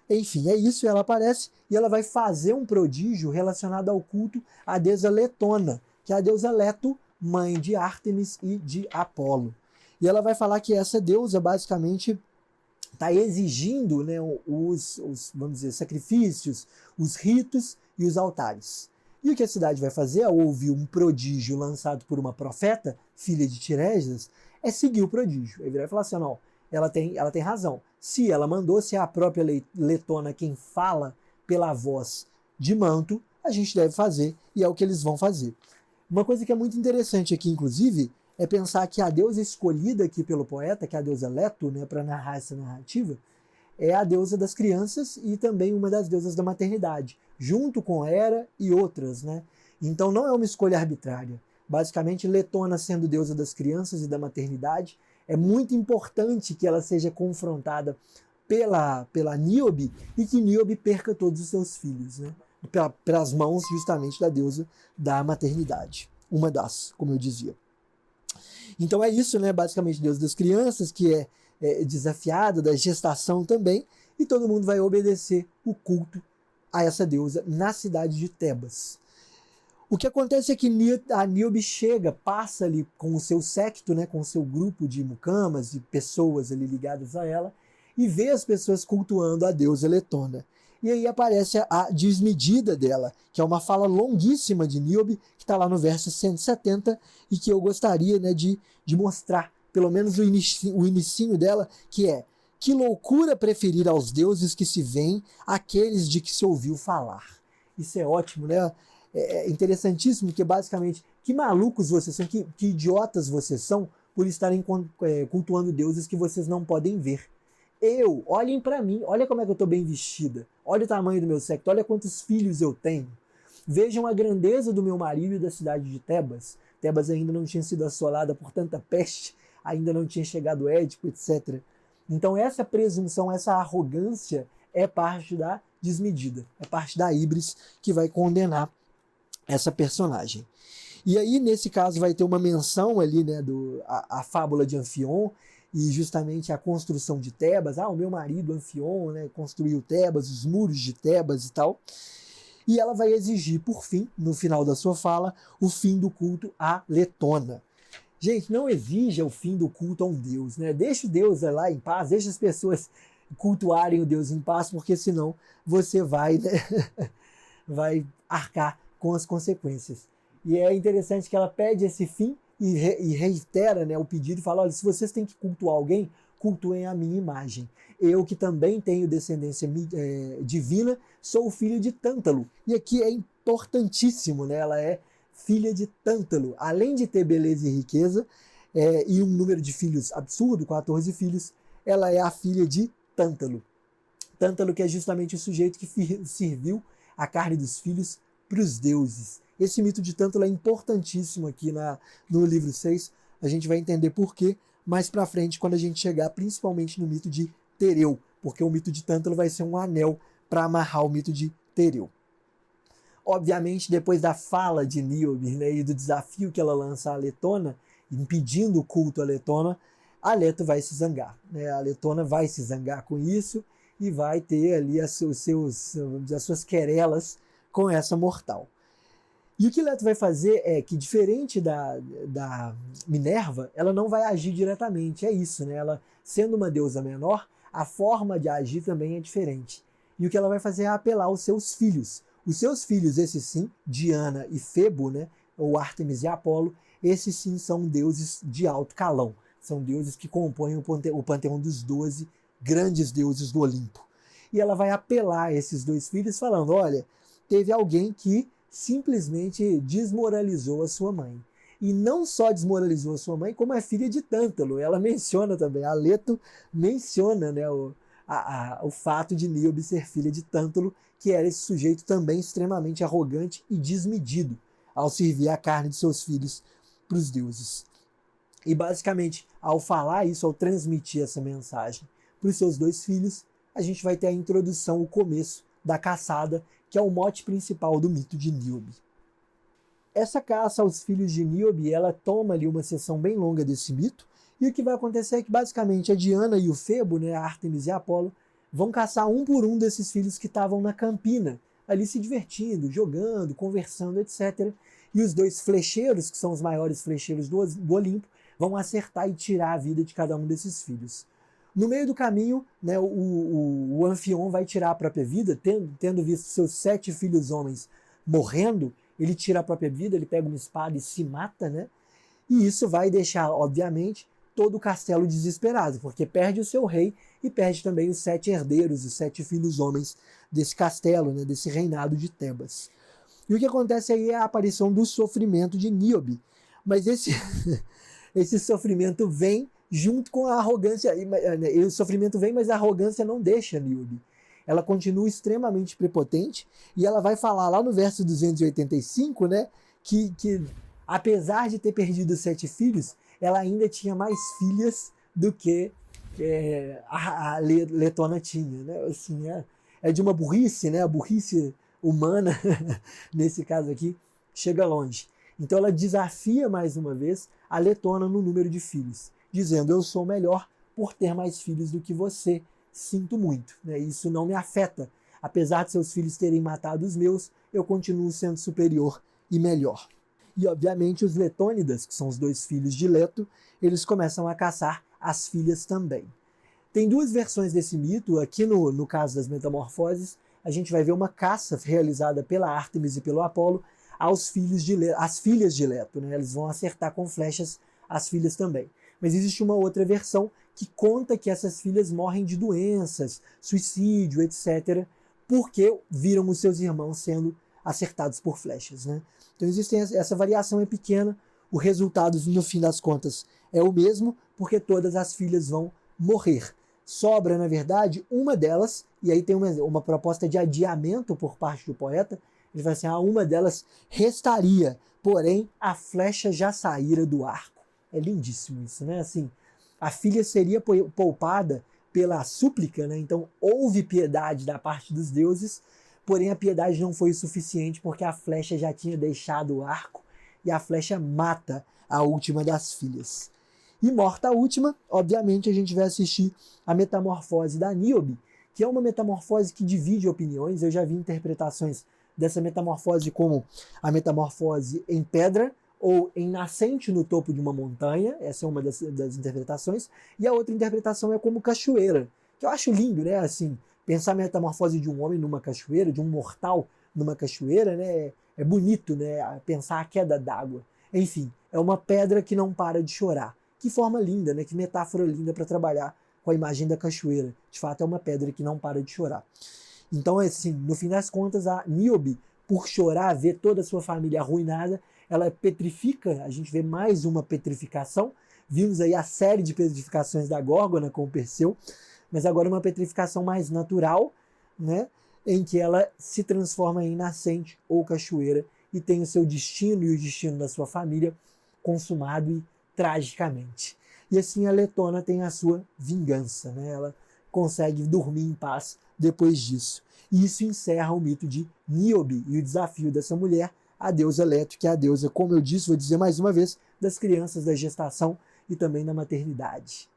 Speaker 1: Enfim, é isso, ela aparece e ela vai fazer um prodígio relacionado ao culto à deusa Letona, que é a deusa Leto, mãe de Ártemis e de Apolo. E ela vai falar que essa deusa basicamente está exigindo, né, vamos dizer, sacrifícios, os ritos e os altares. E o que a cidade vai fazer ao ouvir um prodígio lançado por uma profeta, filha de Tiresias, é seguir o prodígio. Ele vai falar assim, não, ela tem razão. Se ela mandou, se é a própria Letona quem fala pela voz de Manto, a gente deve fazer, e é o que eles vão fazer. Uma coisa que é muito interessante aqui, inclusive, é pensar que a deusa escolhida aqui pelo poeta, que é a deusa Leto, né, para narrar essa narrativa, é a deusa das crianças e também uma das deusas da maternidade, junto com Hera e outras, né? Então não é uma escolha arbitrária. Basicamente, Letona sendo deusa das crianças e da maternidade, é muito importante que ela seja confrontada pela Níobe e que Níobe perca todos os seus filhos, né? Pelas mãos justamente da deusa da maternidade. Uma das, como eu dizia. Então é isso, né? Basicamente, deusa das crianças, que é desafiada, da gestação também, e todo mundo vai obedecer o culto a essa deusa na cidade de Tebas. O que acontece é que a Níobe chega, passa ali com o seu séquito, né, com o seu grupo de mucamas e pessoas ali ligadas a ela, e vê as pessoas cultuando a deusa Letona. E aí aparece a desmedida dela, que é uma fala longuíssima de Níobe, que está lá no verso 170, e que eu gostaria, né, de mostrar, pelo menos o inicinho dela, que é: que loucura preferir aos deuses que se veem aqueles de que se ouviu falar. Isso é ótimo, né? É interessantíssimo, que basicamente, que malucos vocês são, que idiotas vocês são por estarem cultuando deuses que vocês não podem ver. Olhem para mim, olha como é que eu estou bem vestida, olha o tamanho do meu séquito, olha quantos filhos eu tenho. Vejam a grandeza do meu marido e da cidade de Tebas. Tebas ainda não tinha sido assolada por tanta peste, ainda não tinha chegado Édipo, etc. Então essa presunção, essa arrogância é parte da desmedida, é parte da híbris que vai condenar essa personagem. E aí, nesse caso, vai ter uma menção ali, né, a fábula de Anfion e justamente a construção de Tebas. O meu marido Anfion, né, construiu Tebas, os muros de Tebas e tal. E ela vai exigir, por fim, no final da sua fala, o fim do culto a Letona. Gente, não exija o fim do culto a um deus, né? Deixa o deus lá em paz, deixa as pessoas cultuarem o deus em paz, porque senão você vai, né, vai arcar com as consequências. E é interessante que ela pede esse fim e reitera, né, o pedido e fala: olha, se vocês têm que cultuar alguém, cultuem a minha imagem. Eu, que também tenho descendência divina, sou o filho de Tântalo. E aqui é importantíssimo, né? Ela é filha de Tântalo. Além de ter beleza e riqueza, e um número de filhos absurdo, 14 filhos, ela é a filha de Tântalo. Tântalo, que é justamente o sujeito que serviu a carne dos filhos para os deuses. Esse mito de Tântalo é importantíssimo aqui no livro 6. A gente vai entender por quê mais para frente, quando a gente chegar principalmente no mito de Tereu, porque o mito de Tântalo vai ser um anel para amarrar o mito de Tereu. Obviamente, depois da fala de Níobe, né, e do desafio que ela lança a Letona, impedindo o culto a Letona, a Leto vai se zangar. Né? A Letona vai se zangar com isso e vai ter ali as suas querelas com essa mortal. E o que Leto vai fazer é que, diferente da Minerva, ela não vai agir diretamente, é isso, né? Ela, sendo uma deusa menor, a forma de agir também é diferente. E o que ela vai fazer é apelar aos seus filhos. Os seus filhos, esses sim, Diana e Febo, né? Ou Ártemis e Apolo, esses sim são deuses de alto calão. São deuses que compõem o panteão dos 12 grandes deuses do Olimpo. E ela vai apelar a esses dois filhos falando: olha, teve alguém que simplesmente desmoralizou a sua mãe. E não só desmoralizou a sua mãe, como é filha de Tântalo. Ela menciona também, a Leto menciona, né, o fato de Níobe ser filha de Tântalo, que era esse sujeito também extremamente arrogante e desmedido ao servir a carne de seus filhos para os deuses. E basicamente, ao falar isso, ao transmitir essa mensagem para os seus dois filhos, a gente vai ter a introdução, o começo da caçada, que é o mote principal do mito de Níobe. Essa caça aos filhos de Níobe, ela toma ali uma seção bem longa desse mito, e o que vai acontecer é que basicamente a Diana e o Febo, né, a Ártemis e a Apolo, vão caçar um por um desses filhos que estavam na campina, ali se divertindo, jogando, conversando, etc. E os dois flecheiros, que são os maiores flecheiros do Olimpo, vão acertar e tirar a vida de cada um desses filhos. No meio do caminho, né, o Anfion vai tirar a própria vida, tendo visto seus 7 filhos homens morrendo, ele tira a própria vida, ele pega uma espada e se mata, né? E isso vai deixar, obviamente, todo o castelo desesperado, porque perde o seu rei e perde também os 7 herdeiros, os 7 filhos homens desse castelo, né, desse reinado de Tebas. E o que acontece aí é a aparição do sofrimento de Níobe. Mas esse sofrimento vem junto com a arrogância. E o sofrimento vem, mas a arrogância não deixa Niobe. Ela continua extremamente prepotente e ela vai falar lá no verso 285, né, que apesar de ter perdido 7 filhos, ela ainda tinha mais filhas do que a Letona tinha. Né? Assim, é de uma burrice, né? A burrice humana, nesse caso aqui, chega longe. Então ela desafia mais uma vez a Letona no número de filhos, dizendo: eu sou melhor por ter mais filhos do que você, sinto muito, né? Isso não me afeta. Apesar de seus filhos terem matado os meus, eu continuo sendo superior e melhor. E obviamente os Letônidas, que são os 2 filhos de Leto, eles começam a caçar as filhas também. Tem 2 versões desse mito. Aqui no caso das metamorfoses, a gente vai ver uma caça realizada pela Ártemis e pelo Apolo às filhas de Leto. Né? Eles vão acertar com flechas as filhas também. Mas existe uma outra versão que conta que essas filhas morrem de doenças, suicídio, etc., porque viram os seus irmãos sendo acertados por flechas. Né? Então essa variação é pequena, o resultado, no fim das contas, é o mesmo, porque todas as filhas vão morrer. Sobra, na verdade, uma delas, e aí tem uma proposta de adiamento por parte do poeta. Ele vai assim: uma delas restaria, porém a flecha já saíra do arco. É lindíssimo isso, né? Assim, a filha seria poupada pela súplica, né? Então houve piedade da parte dos deuses, porém a piedade não foi o suficiente, porque a flecha já tinha deixado o arco e a flecha mata a última das filhas. E morta a última, obviamente a gente vai assistir a metamorfose da Níobe, que é uma metamorfose que divide opiniões. Eu já vi interpretações dessa metamorfose como a metamorfose em pedra ou em nascente no topo de uma montanha. Essa é uma das interpretações. E a outra interpretação é como cachoeira, que eu acho lindo, né? Assim, pensar a metamorfose de um homem numa cachoeira, de um mortal numa cachoeira, né? É bonito, né? Pensar a queda d'água. Enfim, é uma pedra que não para de chorar. Que forma linda, né? Que metáfora linda para trabalhar com a imagem da cachoeira. De fato, é uma pedra que não para de chorar. Então, assim, no fim das contas, a Níobe, por chorar, ver toda a sua família arruinada, ela petrifica. A gente vê mais uma petrificação. Vimos aí a série de petrificações da Górgona com o Perseu, mas agora uma petrificação mais natural, né? Em que ela se transforma em nascente ou cachoeira e tem o seu destino e o destino da sua família consumado e tragicamente. E assim a Letona tem a sua vingança, né? Ela consegue dormir em paz depois disso. E isso encerra o mito de Níobe e o desafio dessa mulher, a deusa Leto, que é a deusa, como eu disse, vou dizer mais uma vez, das crianças, da gestação e também da maternidade.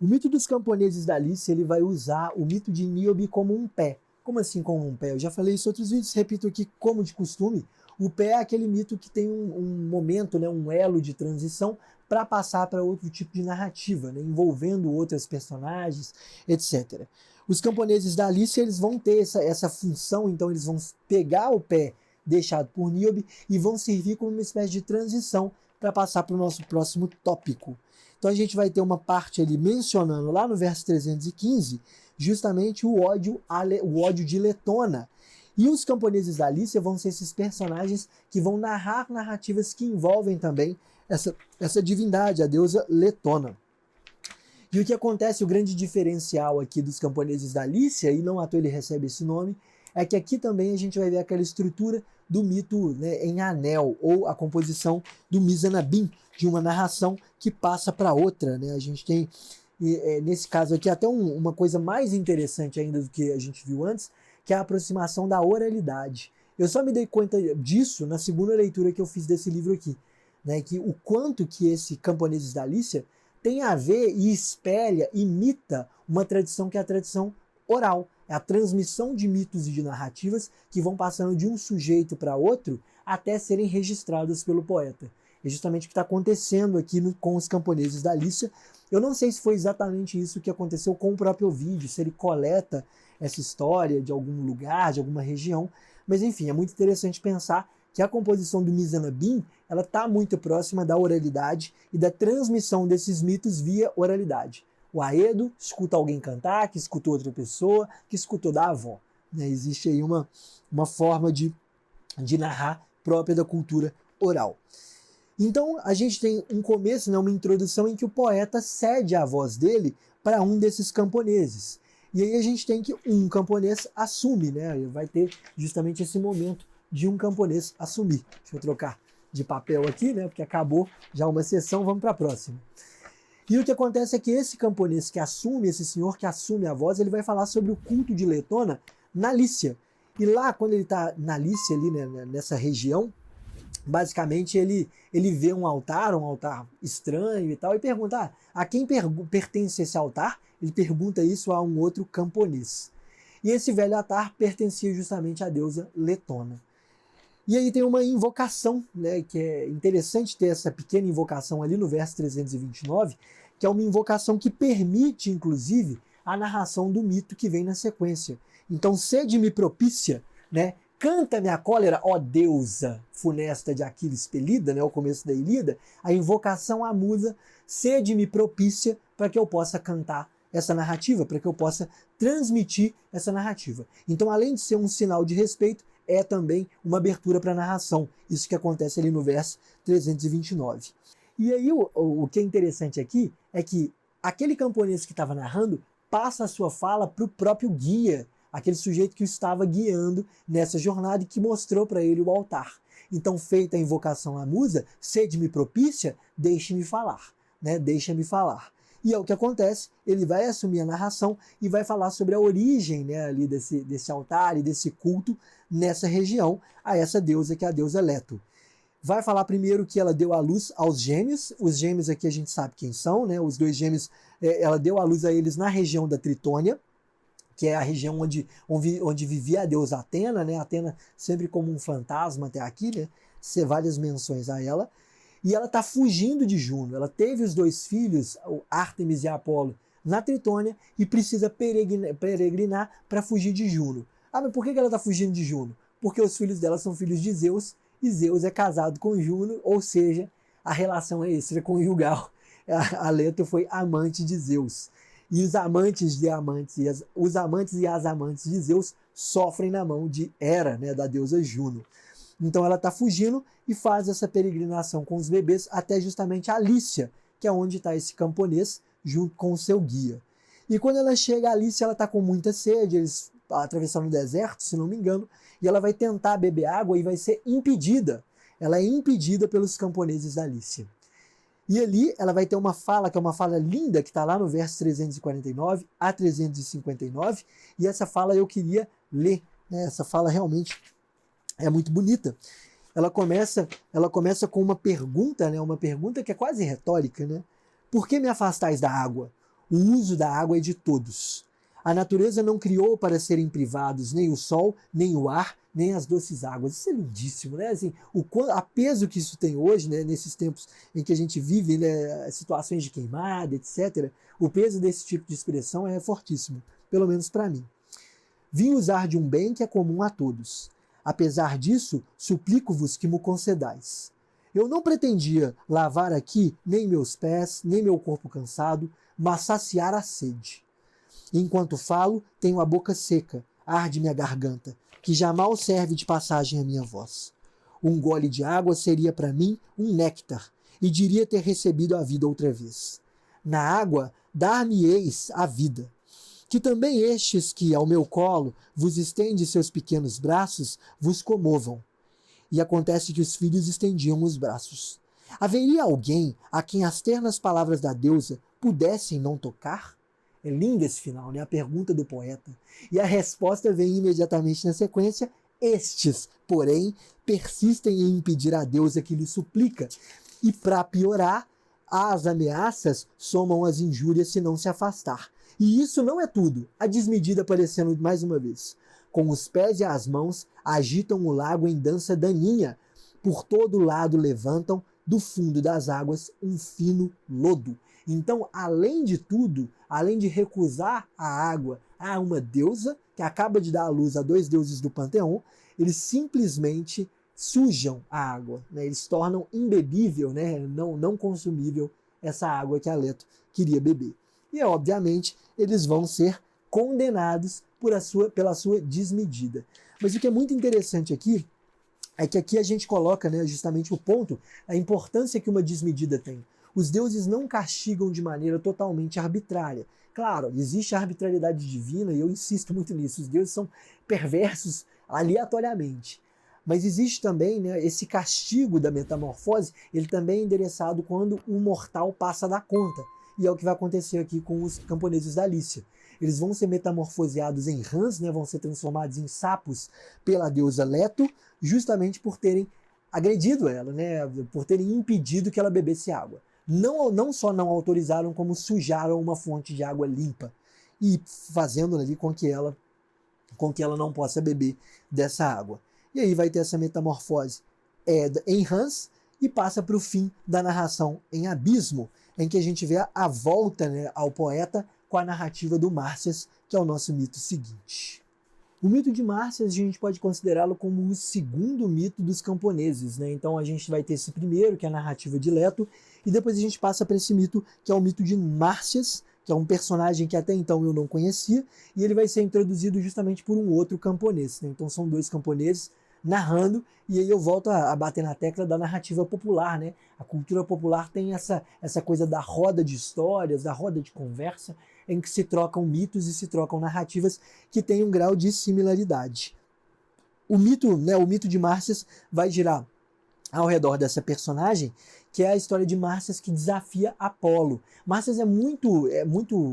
Speaker 1: O mito dos camponeses da Lícia, ele vai usar o mito de Níobe como um pé. Como assim como um pé? Eu já falei isso em outros vídeos, repito aqui como de costume. O pé é aquele mito que tem um momento, né, um elo de transição para passar para outro tipo de narrativa, né, envolvendo outros personagens, etc. Os camponeses da Lícia, eles vão ter essa função, então eles vão pegar o pé deixado por Níobe e vão servir como uma espécie de transição para passar para o nosso próximo tópico. Então a gente vai ter uma parte ali mencionando lá no verso 315 justamente o ódio de Letona. E os camponeses da Lícia vão ser esses personagens que vão narrar narrativas que envolvem também essa divindade, a deusa Letona. E o que acontece, o grande diferencial aqui dos camponeses da Lícia, e não à toa ele recebe esse nome, é que aqui também a gente vai ver aquela estrutura do mito, né, em anel, ou a composição do Mizanabim, de uma narração que passa para outra. Né? A gente tem, nesse caso aqui, até uma coisa mais interessante ainda do que a gente viu antes, que é a aproximação da oralidade. Eu só me dei conta disso na segunda leitura que eu fiz desse livro aqui, né, que o quanto que esse Camponeses da Lícia tem a ver e espelha, imita uma tradição que é a tradição oral. É a transmissão de mitos e de narrativas que vão passando de um sujeito para outro até serem registradas pelo poeta. É justamente o que está acontecendo aqui com os Camponeses da Lícia. Eu não sei se foi exatamente isso que aconteceu com o próprio Ovídio, se ele coleta essa história de algum lugar, de alguma região, mas enfim, é muito interessante pensar que a composição do Mizanabim, ela está muito próxima da oralidade e da transmissão desses mitos via oralidade. O Aedo escuta alguém cantar, que escutou outra pessoa, que escutou da avó. Né? Existe aí uma forma de narrar própria da cultura oral. Então a gente tem um começo, né, uma introdução em que o poeta cede a voz dele para um desses camponeses. E aí a gente tem que um camponês assume, né? Vai ter justamente esse momento de um camponês assumir. Deixa eu trocar de papel aqui, né? Porque acabou já uma sessão, vamos para a próxima. E o que acontece é que esse camponês que assume, esse senhor que assume a voz, ele vai falar sobre o culto de Letona na Lícia. E lá, quando ele está na Lícia, ali, né, nessa região, basicamente ele vê um altar estranho e tal, e pergunta, a quem pertence esse altar? Ele pergunta isso a um outro camponês. E esse velho altar pertencia justamente à deusa Letona. E aí tem uma invocação, né, que é interessante ter essa pequena invocação ali no verso 329, que é uma invocação que permite, inclusive, a narração do mito que vem na sequência. Então, sede-me propícia, né? Canta-me a cólera, ó deusa funesta de Aquiles pelida, né, o começo da Ilíada, a invocação à musa, sede-me propícia para que eu possa cantar essa narrativa, para que eu possa transmitir essa narrativa. Então, além de ser um sinal de respeito, é também uma abertura para a narração. Isso que acontece ali no verso 329. E aí o que é interessante aqui é que aquele camponês que estava narrando passa a sua fala para o próprio guia, aquele sujeito que o estava guiando nessa jornada e que mostrou para ele o altar. Então, feita a invocação à musa, sede-me propícia, deixe-me falar, né? Deixa-me falar. E é o que acontece, ele vai assumir a narração e vai falar sobre a origem, né, ali desse altar e desse culto nessa região, a essa deusa que é a deusa Leto. Vai falar primeiro que ela deu à luz aos gêmeos, os gêmeos aqui a gente sabe quem são, né? Os dois gêmeos, ela deu à luz a eles na região da Tritônia, que é a região onde vivia a deusa Atena, né? Atena sempre como um fantasma até aqui, né? Ser várias menções a ela. E ela está fugindo de Juno. Ela teve os dois filhos, o Ártemis e Apolo, na Tritônia e precisa peregrinar para fugir de Juno. Ah, mas por que ela está fugindo de Juno? Porque os filhos dela são filhos de Zeus e Zeus é casado com Juno, ou seja, a relação é extraconjugal. A Leto foi amante de Zeus. E os amantes de amantes, os amantes e as amantes de Zeus sofrem na mão de Hera, né, da deusa Juno. Então ela está fugindo e faz essa peregrinação com os bebês até justamente a Lícia, que é onde está esse camponês, junto com o seu guia. E quando ela chega a Lícia, ela está com muita sede, eles atravessaram o deserto, se não me engano, e ela vai tentar beber água e vai ser impedida. Ela é impedida pelos camponeses da Lícia. E ali ela vai ter uma fala, que é uma fala linda, que está lá no verso 349 a 359, e essa fala eu queria ler, né? Essa fala realmente é muito bonita. Ela começa com uma pergunta, né? Uma pergunta que é quase retórica, né? Por que me afastais da água? O uso da água é de todos. A natureza não criou para serem privados nem o sol, nem o ar, nem as doces águas. Isso é lindíssimo, né? Assim, a peso que isso tem hoje, né? Nesses tempos em que a gente vive, né? Situações de queimada, etc. O peso desse tipo de expressão é fortíssimo, pelo menos para mim. Vim usar de um bem que é comum a todos. Apesar disso, suplico-vos que mo concedais. Eu não pretendia lavar aqui nem meus pés, nem meu corpo cansado, mas saciar a sede. Enquanto falo, tenho a boca seca, arde minha garganta, que já mal serve de passagem a minha voz. Um gole de água seria para mim um néctar, e diria ter recebido a vida outra vez. Na água, dar-me-eis a vida. Que também estes que, ao meu colo, vos estende seus pequenos braços, vos comovam. E acontece que os filhos estendiam os braços. Haveria alguém a quem as ternas palavras da deusa pudessem não tocar? É lindo esse final, né? A pergunta do poeta. E a resposta vem imediatamente na sequência. Estes, porém, persistem em impedir a deusa que lhe suplica. E, para piorar, as ameaças somam as injúrias se não se afastar. E isso não é tudo. A desmedida aparecendo mais uma vez. Com os pés e as mãos, agitam o lago em dança daninha. Por todo lado levantam, do fundo das águas, um fino lodo. Então, além de tudo, além de recusar a água a uma deusa, que acaba de dar à luz a dois deuses do panteão, eles simplesmente sujam a água, né? Eles tornam imbebível, né? não consumível essa água que a Leto queria beber. E, obviamente, eles vão ser condenados pela sua desmedida. Mas o que é muito interessante aqui é que aqui a gente coloca, né, justamente o ponto, a importância que uma desmedida tem. Os deuses não castigam de maneira totalmente arbitrária. Claro, existe a arbitrariedade divina e eu insisto muito nisso. Os deuses são perversos aleatoriamente. Mas existe também, né, esse castigo da metamorfose, ele também é endereçado quando um mortal passa da conta. E é o que vai acontecer aqui com os camponeses da Lícia. Eles vão ser metamorfoseados em rãs, né, vão ser transformados em sapos pela deusa Leto, justamente por terem agredido ela, né, por terem impedido que ela bebesse água. Não só não autorizaram, como sujaram uma fonte de água limpa e fazendo ali com que ela não possa beber dessa água. E aí vai ter essa metamorfose em rãs e passa para o fim da narração em Abismo, em que a gente vê a volta, né, ao poeta com a narrativa do Márcias, que é o nosso mito seguinte. O mito de Márcias a gente pode considerá-lo como o segundo mito dos camponeses, né? Então a gente vai ter esse primeiro, que é a narrativa de Leto, e depois a gente passa para esse mito, que é o mito de Márcias, que é um personagem que até então eu não conhecia, e ele vai ser introduzido justamente por um outro camponês, né? Então são dois camponeses narrando, e aí eu volto a bater na tecla da narrativa popular, né? A cultura popular tem essa coisa da roda de histórias, da roda de conversa, em que se trocam mitos e se trocam narrativas que têm um grau de similaridade. O mito, né, o mito de Márcias vai girar ao redor dessa personagem, que é a história de Márcias que desafia Apolo. Márcias é muito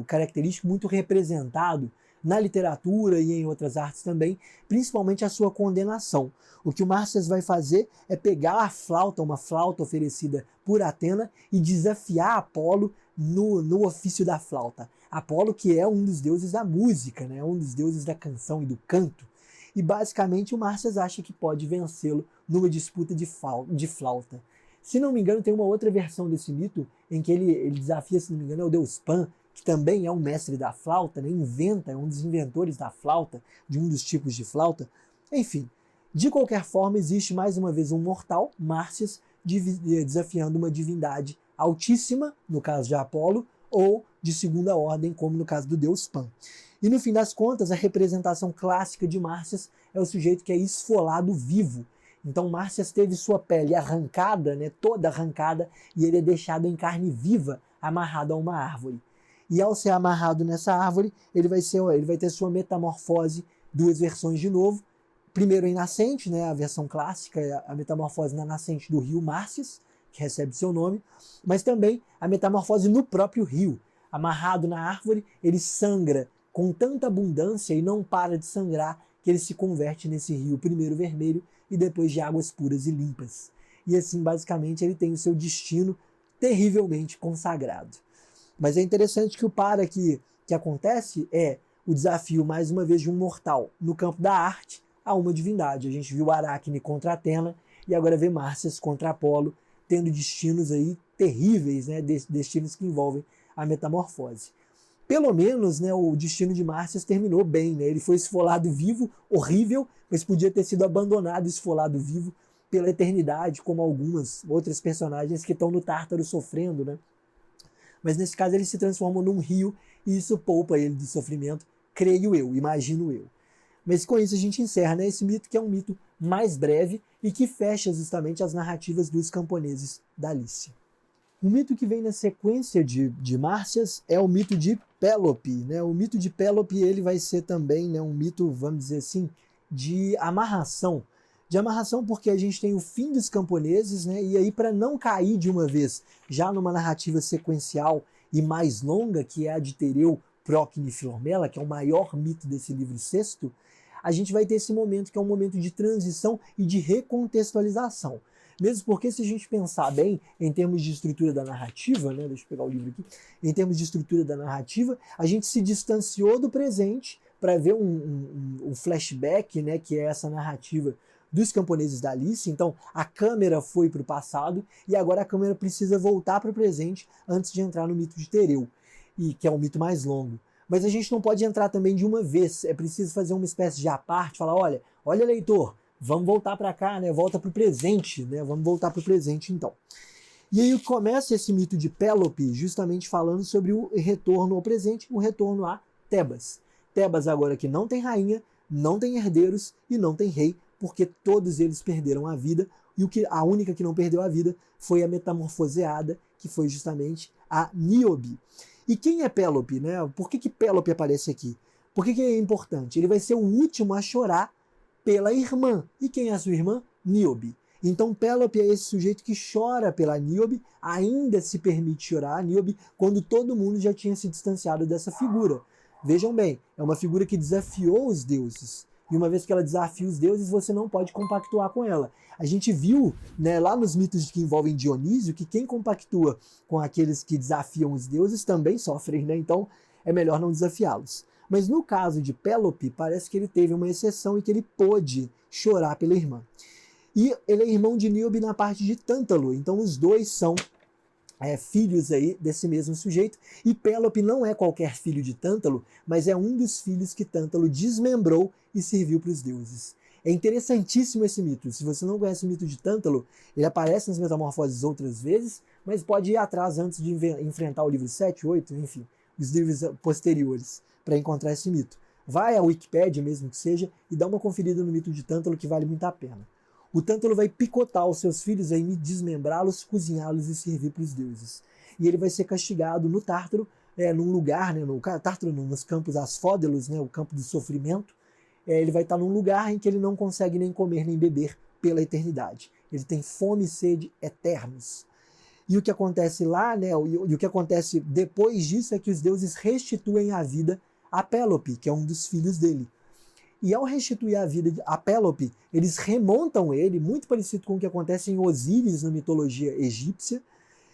Speaker 1: característico, muito representado na literatura e em outras artes também, principalmente a sua condenação. O que o Márcias vai fazer é pegar a flauta, uma flauta oferecida por Atena, e desafiar Apolo no ofício da flauta. Apolo, que é um dos deuses da música, né? Um dos deuses da canção e do canto. E basicamente o Márcias acha que pode vencê-lo numa disputa de flauta. Se não me engano, tem uma outra versão desse mito em que ele desafia, se não me engano, é o deus Pan, que também é um mestre da flauta, né? É um dos inventores da flauta, de um dos tipos de flauta. Enfim, de qualquer forma, existe mais uma vez um mortal, Márcias, desafiando uma divindade altíssima, no caso de Apolo, ou de segunda ordem, como no caso do deus Pan. E no fim das contas, a representação clássica de Márcias é o sujeito que é esfolado vivo. Então Márcias teve sua pele arrancada, né, toda arrancada, e ele é deixado em carne viva, amarrado a uma árvore. E ao ser amarrado nessa árvore, ele vai ter sua metamorfose, duas versões de novo. Primeiro em nascente, né, a versão clássica, a metamorfose na nascente do rio Márcias, que recebe seu nome, mas também a metamorfose no próprio rio. Amarrado na árvore, ele sangra com tanta abundância e não para de sangrar que ele se converte nesse rio, primeiro vermelho e depois de águas puras e limpas. E assim, basicamente, ele tem o seu destino terrivelmente consagrado. Mas é interessante que o que acontece é o desafio, mais uma vez, de um mortal no campo da arte a uma divindade. A gente viu Aracne contra Atena e agora vê Márcias contra Apolo, tendo destinos aí terríveis, né? Destinos que envolvem a metamorfose. Pelo menos, né, o destino de Márcias terminou bem, né? Ele foi esfolado vivo, horrível, mas podia ter sido abandonado, esfolado vivo pela eternidade, como algumas outras personagens que estão no Tártaro sofrendo, né? Mas nesse caso ele se transforma num rio e isso poupa ele do sofrimento, creio eu, imagino eu. Mas com isso a gente encerra, né, esse mito, que é um mito mais breve e que fecha justamente as narrativas dos camponeses da Lícia. O mito que vem na sequência de Márcias é o mito de Pélope, né? O mito de Pélope ele vai ser também, né, um mito, vamos dizer assim, de amarração. De amarração porque a gente tem o fim dos camponeses, né? E aí, para não cair de uma vez já numa narrativa sequencial e mais longa, que é a de Tereu, Procne e Filomela, que é o maior mito desse livro sexto, a gente vai ter esse momento que é um momento de transição e de recontextualização. Mesmo porque, se a gente pensar bem em termos de estrutura da narrativa, né, deixa eu pegar o livro aqui, em termos de estrutura da narrativa, a gente se distanciou do presente para ver um flashback, né, que é essa narrativa dos camponeses da Lícia. Então, a câmera foi para o passado e agora a câmera precisa voltar para o presente antes de entrar no mito de Tereu, e que é o mito mais longo. Mas a gente não pode entrar também de uma vez, é preciso fazer uma espécie de à parte, falar, olha leitor, vamos voltar para cá, né? Volta para o presente, né? Vamos voltar para o presente, então. E aí começa esse mito de Pélope, justamente falando sobre o retorno ao presente, o retorno a Tebas. Tebas agora que não tem rainha, não tem herdeiros e não tem rei, porque todos eles perderam a vida, e a única que não perdeu a vida foi a metamorfoseada, que foi justamente a Níobe. E quem é Pélope, né? Por que Pélope aparece aqui? Por que é importante? Ele vai ser o último a chorar pela irmã. E quem é a sua irmã? Níobe. Então Pélope é esse sujeito que chora pela Níobe, ainda se permite chorar a Níobe, quando todo mundo já tinha se distanciado dessa figura. Vejam bem, é uma figura que desafiou os deuses. E uma vez que ela desafia os deuses, você não pode compactuar com ela. A gente viu, né, lá nos mitos que envolvem Dionísio, que quem compactua com aqueles que desafiam os deuses também sofrem, né? Então é melhor não desafiá-los. Mas no caso de Pélope, parece que ele teve uma exceção e que ele pôde chorar pela irmã. E ele é irmão de Níobe na parte de Tântalo, então os dois são filhos aí desse mesmo sujeito, e Pélope não é qualquer filho de Tântalo, mas é um dos filhos que Tântalo desmembrou e serviu para os deuses. É interessantíssimo esse mito. Se você não conhece o mito de Tântalo, ele aparece nas Metamorfoses outras vezes, mas pode ir atrás antes de enfrentar o livro 7, 8, enfim, os livros posteriores, para encontrar esse mito. Vai à Wikipédia mesmo que seja e dá uma conferida no mito de Tântalo, que vale muito a pena. O Tântalo vai picotar os seus filhos, aí, desmembrá-los, cozinhá-los e servir para os deuses. E ele vai ser castigado no Tártaro, num lugar, né, no Tártaro, nos campos Asfódelos, né, o campo do sofrimento. Ele vai estar num lugar em que ele não consegue nem comer nem beber pela eternidade. Ele tem fome e sede eternos. E o que acontece lá, né, e o que acontece depois disso é que os deuses restituem a vida a Pélope, que é um dos filhos dele. E ao restituir a vida a Pélope, eles remontam ele, muito parecido com o que acontece em Osíris na mitologia egípcia,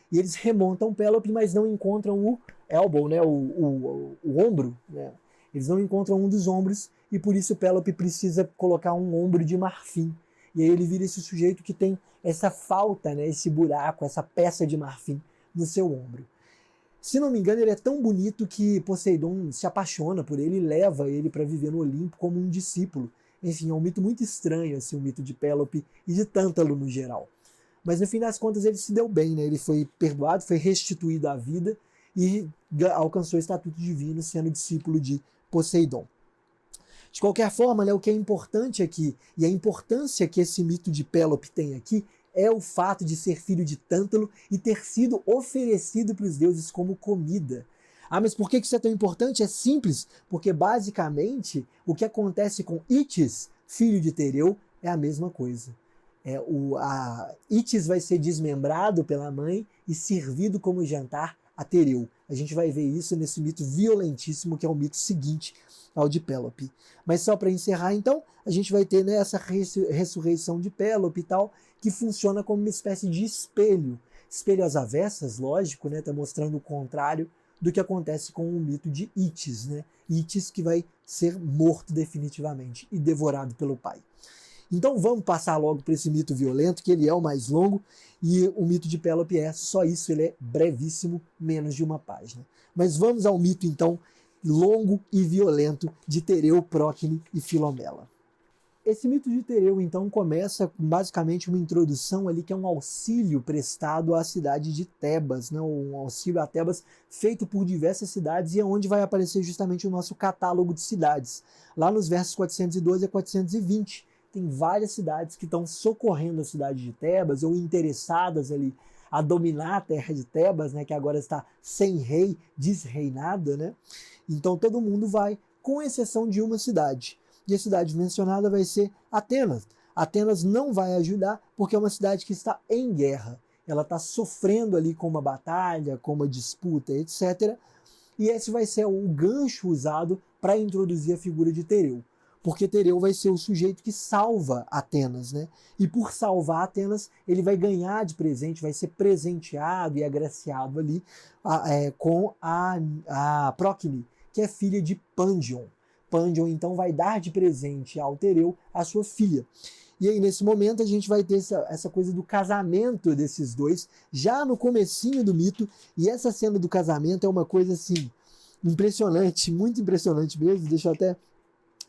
Speaker 1: e eles remontam Pélope, mas não encontram o elbow, né, o ombro, né? Eles não encontram um dos ombros, e por isso Pélope precisa colocar um ombro de marfim. E aí ele vira esse sujeito que tem essa falta, né, esse buraco, essa peça de marfim no seu ombro. Se não me engano, ele é tão bonito que Poseidon se apaixona por ele e leva ele para viver no Olimpo como um discípulo. Enfim, é um mito muito estranho, assim, o mito de Pélope e de Tântalo no geral. Mas no fim das contas ele se deu bem, né? Ele foi perdoado, foi restituído à vida e alcançou o estatuto divino sendo discípulo de Poseidon. De qualquer forma, né, o que é importante aqui, e a importância que esse mito de Pélope tem aqui, é o fato de ser filho de Tântalo e ter sido oferecido para os deuses como comida. Ah, mas por que isso é tão importante? É simples, porque basicamente o que acontece com Itis, filho de Tereu, é a mesma coisa. Itis vai ser desmembrado pela mãe e servido como jantar a Tereu. A gente vai ver isso nesse mito violentíssimo, que é o mito seguinte ao de Pélope. Mas só para encerrar, então, a gente vai ter, né, essa ressurreição de Pélope e tal, que funciona como uma espécie de espelho. Espelho às avessas, lógico, né, tá mostrando o contrário do que acontece com o mito de Itis, né? Itis que vai ser morto definitivamente e devorado pelo pai. Então vamos passar logo para esse mito violento, que ele é o mais longo, e o mito de Pélope é só isso, ele é brevíssimo, menos de uma página. Mas vamos ao mito, então, longo e violento de Tereu, Prócne e Filomela. Esse mito de Tereu, então, começa com basicamente uma introdução ali, que é um auxílio prestado à cidade de Tebas, né? Um auxílio a Tebas feito por diversas cidades, e é onde vai aparecer justamente o nosso catálogo de cidades. Lá nos versos 412 a 420, tem várias cidades que estão socorrendo a cidade de Tebas, ou interessadas ali a dominar a terra de Tebas, né? Que agora está sem rei, desreinada, né? Então todo mundo vai, com exceção de uma cidade. E a cidade mencionada vai ser Atenas. Atenas não vai ajudar porque é uma cidade que está em guerra. Ela está sofrendo ali com uma batalha, com uma disputa, etc. E esse vai ser o gancho usado para introduzir a figura de Tereu. Porque Tereu vai ser o sujeito que salva Atenas, né? E por salvar Atenas, ele vai ganhar de presente, vai ser presenteado e agraciado ali com a Prócne, que é filha de Pandion. Pandion, então, vai dar de presente ao Tereu a sua filha. E aí, nesse momento, a gente vai ter essa coisa do casamento desses dois, já no comecinho do mito, e essa cena do casamento é uma coisa, assim, impressionante, muito impressionante mesmo. Deixa eu até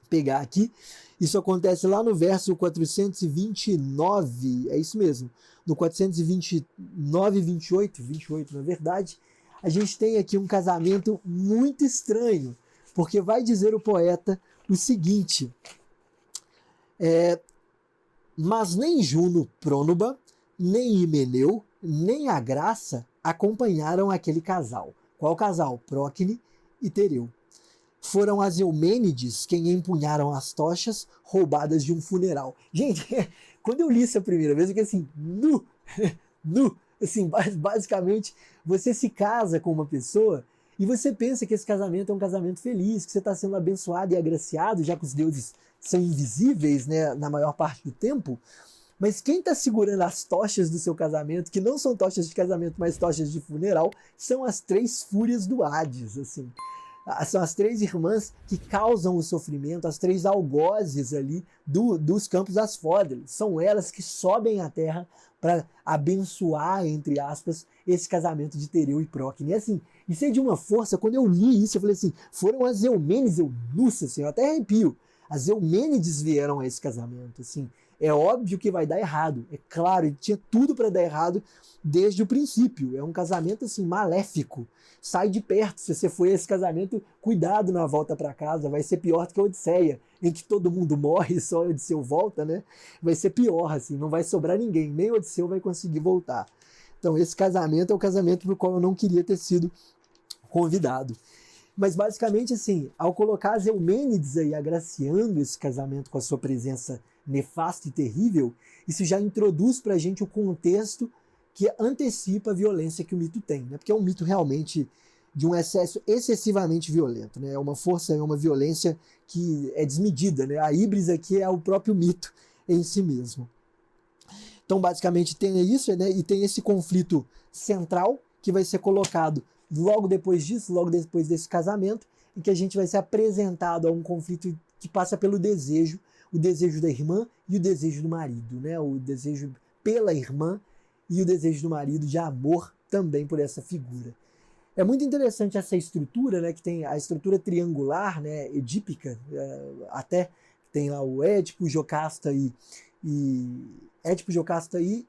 Speaker 1: pegar aqui. Isso acontece lá no verso 429, é isso mesmo, no 429 e 28 na verdade, a gente tem aqui um casamento muito estranho, porque vai dizer o poeta o seguinte, Mas nem Juno Prônuba, nem Himeneu, nem a Graça acompanharam aquele casal. Qual casal? Prócne e Tereu. Foram as Eumênides quem empunharam as tochas roubadas de um funeral. Gente, quando eu li isso a primeira vez, eu fiquei assim, nu. Assim, basicamente, você se casa com uma pessoa e você pensa que esse casamento é um casamento feliz, que você está sendo abençoado e agraciado, já que os deuses são invisíveis, né, na maior parte do tempo. Mas quem está segurando as tochas do seu casamento, que não são tochas de casamento, mas tochas de funeral, são as três fúrias do Hades, assim. São as três irmãs que causam o sofrimento, as três algozes ali dos campos Asfódeles. São elas que sobem à terra para abençoar, entre aspas, esse casamento de Tereu e Prócne. E assim, isso é de uma força, quando eu li isso, eu falei assim, foram as Eumênides, nossa, assim, eu até arrepio. As Eumênides vieram a esse casamento, assim. É óbvio que vai dar errado, é claro, ele tinha tudo para dar errado desde o princípio. É um casamento assim maléfico. Sai de perto, se você for a esse casamento, cuidado na volta para casa, vai ser pior do que a Odisseia, em que todo mundo morre e só a Odisseu volta, né? Vai ser pior, assim, não vai sobrar ninguém, nem o Odisseu vai conseguir voltar. Então esse casamento é o casamento para o qual eu não queria ter sido convidado. Mas basicamente assim, ao colocar as Eumênides aí agraciando esse casamento com a sua presença nefasta e terrível, isso já introduz para a gente o contexto que antecipa a violência que o mito tem, né? Porque é um mito realmente de um excesso excessivamente violento, né? É uma força, é uma violência que é desmedida, né? A híbris aqui é o próprio mito em si mesmo. Então, basicamente, tem isso, né? E tem esse conflito central que vai ser colocado logo depois disso, logo depois desse casamento, em que a gente vai ser apresentado a um conflito que passa pelo desejo, o desejo da irmã e o desejo do marido, né? O desejo pela irmã e o desejo do marido de amor também por essa figura. É muito interessante essa estrutura, né? Que tem a estrutura triangular, né? Edípica, até tem lá o Édipo, Jocasta Édipo, Jocasta e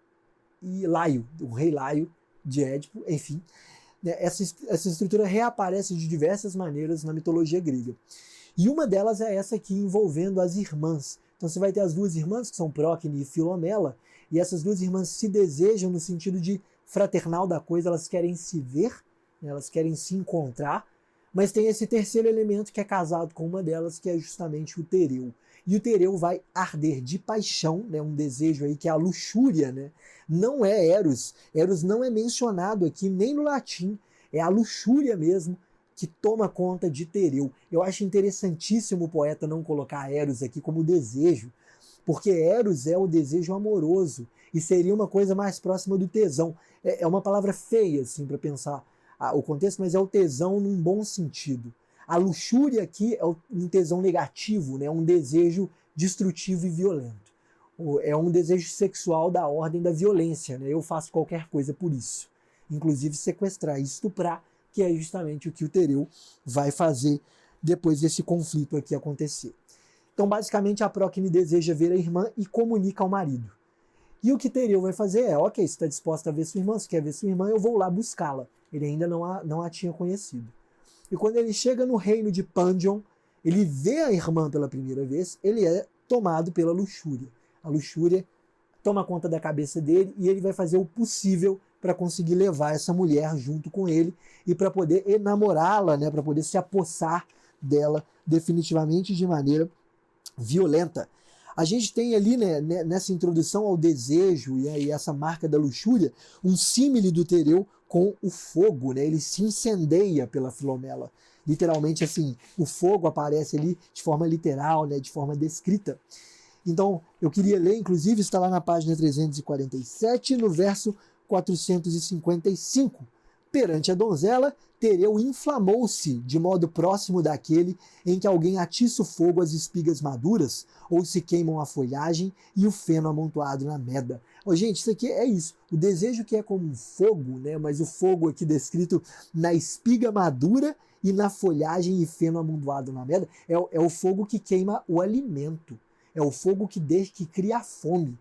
Speaker 1: Laio, o rei Laio de Édipo, enfim. Essa estrutura reaparece de diversas maneiras na mitologia grega. E uma delas é essa aqui envolvendo as irmãs. Então você vai ter as duas irmãs, que são Prócne e Filomela, e essas duas irmãs se desejam no sentido de fraternal da coisa, elas querem se ver, né, elas querem se encontrar, mas tem esse terceiro elemento que é casado com uma delas, que é justamente o Tereu. E o Tereu vai arder de paixão, né, um desejo aí que é a luxúria, né? Não é Eros. Eros não é mencionado aqui nem no latim, é a luxúria mesmo que toma conta de Tereu. Eu acho interessantíssimo o poeta não colocar Eros aqui como desejo, porque Eros é o desejo amoroso e seria uma coisa mais próxima do tesão. É uma palavra feia assim para pensar o contexto, mas é o tesão num bom sentido. A luxúria aqui é um tesão negativo, né? Um desejo destrutivo e violento. É um desejo sexual da ordem da violência, né? Eu faço qualquer coisa por isso, inclusive sequestrar e estuprar, que é justamente o que o Tereu vai fazer depois desse conflito aqui acontecer. Então, basicamente, a Prócne deseja ver a irmã e comunica ao marido. E o que Tereu vai fazer é, ok, você está disposta a ver sua irmã, você quer ver sua irmã, eu vou lá buscá-la. Ele ainda não a tinha conhecido. E quando ele chega no reino de Pandion, ele vê a irmã pela primeira vez, ele é tomado pela luxúria. A luxúria toma conta da cabeça dele e ele vai fazer o possível para conseguir levar essa mulher junto com ele e para poder enamorá-la, né, para poder se apossar dela definitivamente de maneira violenta. A gente tem ali, né, nessa introdução ao desejo e essa marca da luxúria, um símile do Tereu com o fogo, né? Ele se incendeia pela Filomela. Literalmente, assim, o fogo aparece ali de forma literal, né, de forma descrita. Então, eu queria ler, inclusive, está lá na página 347, no verso 455. Perante a donzela, Tereu inflamou-se de modo próximo daquele em que alguém atiça o fogo às espigas maduras, ou se queimam a folhagem e o feno amontoado na meda. Gente, isso aqui é isso. O desejo que é como um fogo, né? Mas o fogo aqui descrito na espiga madura e na folhagem e feno amontoado na meda, é o fogo que queima o alimento. É o fogo que cria a fome.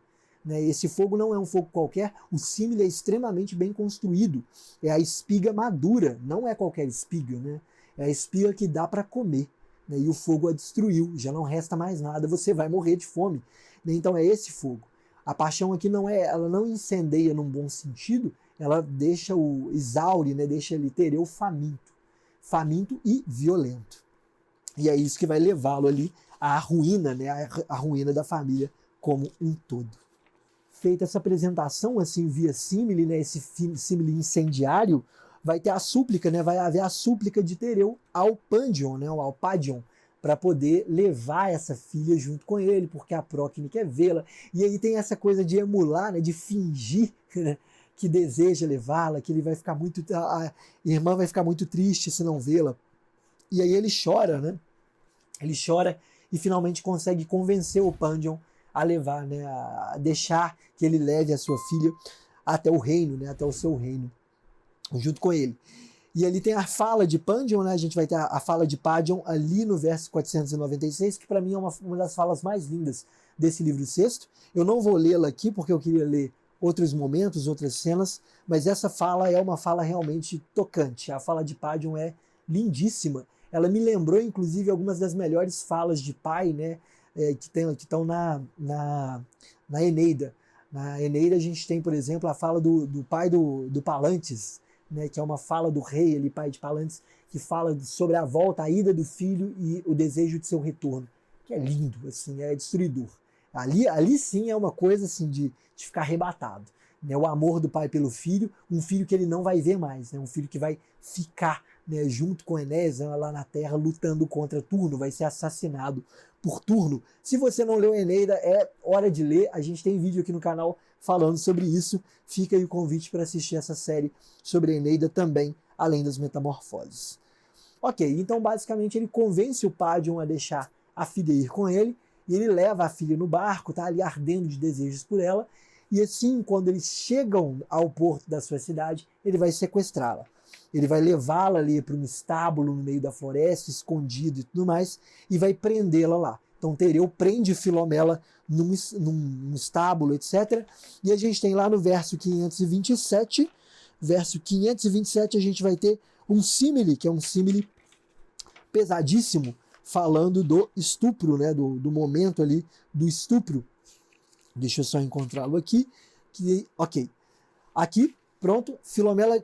Speaker 1: Esse fogo não é um fogo qualquer, o símile é extremamente bem construído. É a espiga madura, não é qualquer espiga, né? É a espiga que dá para comer. E o fogo a destruiu, já não resta mais nada, você vai morrer de fome. Então é esse fogo. A paixão aqui ela não incendeia num bom sentido, ela deixa o exaure, né, deixa ele Tereu faminto e violento. E é isso que vai levá-lo ali à ruína, né, à ruína da família como um todo. Feita essa apresentação assim via símile, né, esse símile incendiário, vai ter a súplica, né, vai haver a súplica de Tereu ao Pandion, né, ao Padion, para poder levar essa filha junto com ele, porque a Procne quer vê-la. E aí tem essa coisa de emular, né, de fingir, né, que deseja levá-la, que ele vai ficar a irmã vai ficar muito triste se não vê-la. E aí ele chora, né? Ele chora e finalmente consegue convencer o Pandion a levar, né, a deixar que ele leve a sua filha até o reino, né, até o seu reino, junto com ele. E ali tem a fala de Pandion, né? A gente vai ter a fala de Padion ali no verso 496, que para mim é uma das falas mais lindas desse livro sexto. Eu não vou lê-la aqui porque eu queria ler outros momentos, outras cenas, mas essa fala é uma fala realmente tocante. A fala de Padion é lindíssima. Ela me lembrou, inclusive, algumas das melhores falas de pai, né? Que estão na Eneida. Na Eneida a gente tem, por exemplo, a fala do pai do Palantes, né, que é uma fala do rei, ali, pai de Palantes, que fala sobre a volta, a ida do filho e o desejo de seu retorno, que é lindo, assim, é destruidor. Ali sim é uma coisa assim de ficar arrebatado. Né, o amor do pai pelo filho, um filho que ele não vai ver mais, né, um filho que vai ficar, né, junto com Enéas lá na terra lutando contra Turno, vai ser assassinado por Turno. Se você não leu Eneida, é hora de ler. A gente tem vídeo aqui no canal falando sobre isso. Fica aí o convite para assistir essa série sobre Eneida também, além das metamorfoses. Ok, então basicamente ele convence o Padion a deixar a filha ir com ele, e ele leva a filha no barco, tá ali ardendo de desejos por ela, e assim, quando eles chegam ao porto da sua cidade, ele vai sequestrá-la. Ele vai levá-la ali para um estábulo no meio da floresta, escondido e tudo mais, e vai prendê-la lá. Então Tereu prende Filomela num estábulo, etc. E a gente tem lá no verso 527, a gente vai ter um símile, que é um símile pesadíssimo, falando do estupro, né, do momento ali do estupro. Deixa eu só encontrá-lo aqui. Ok. Aqui, pronto, Filomela.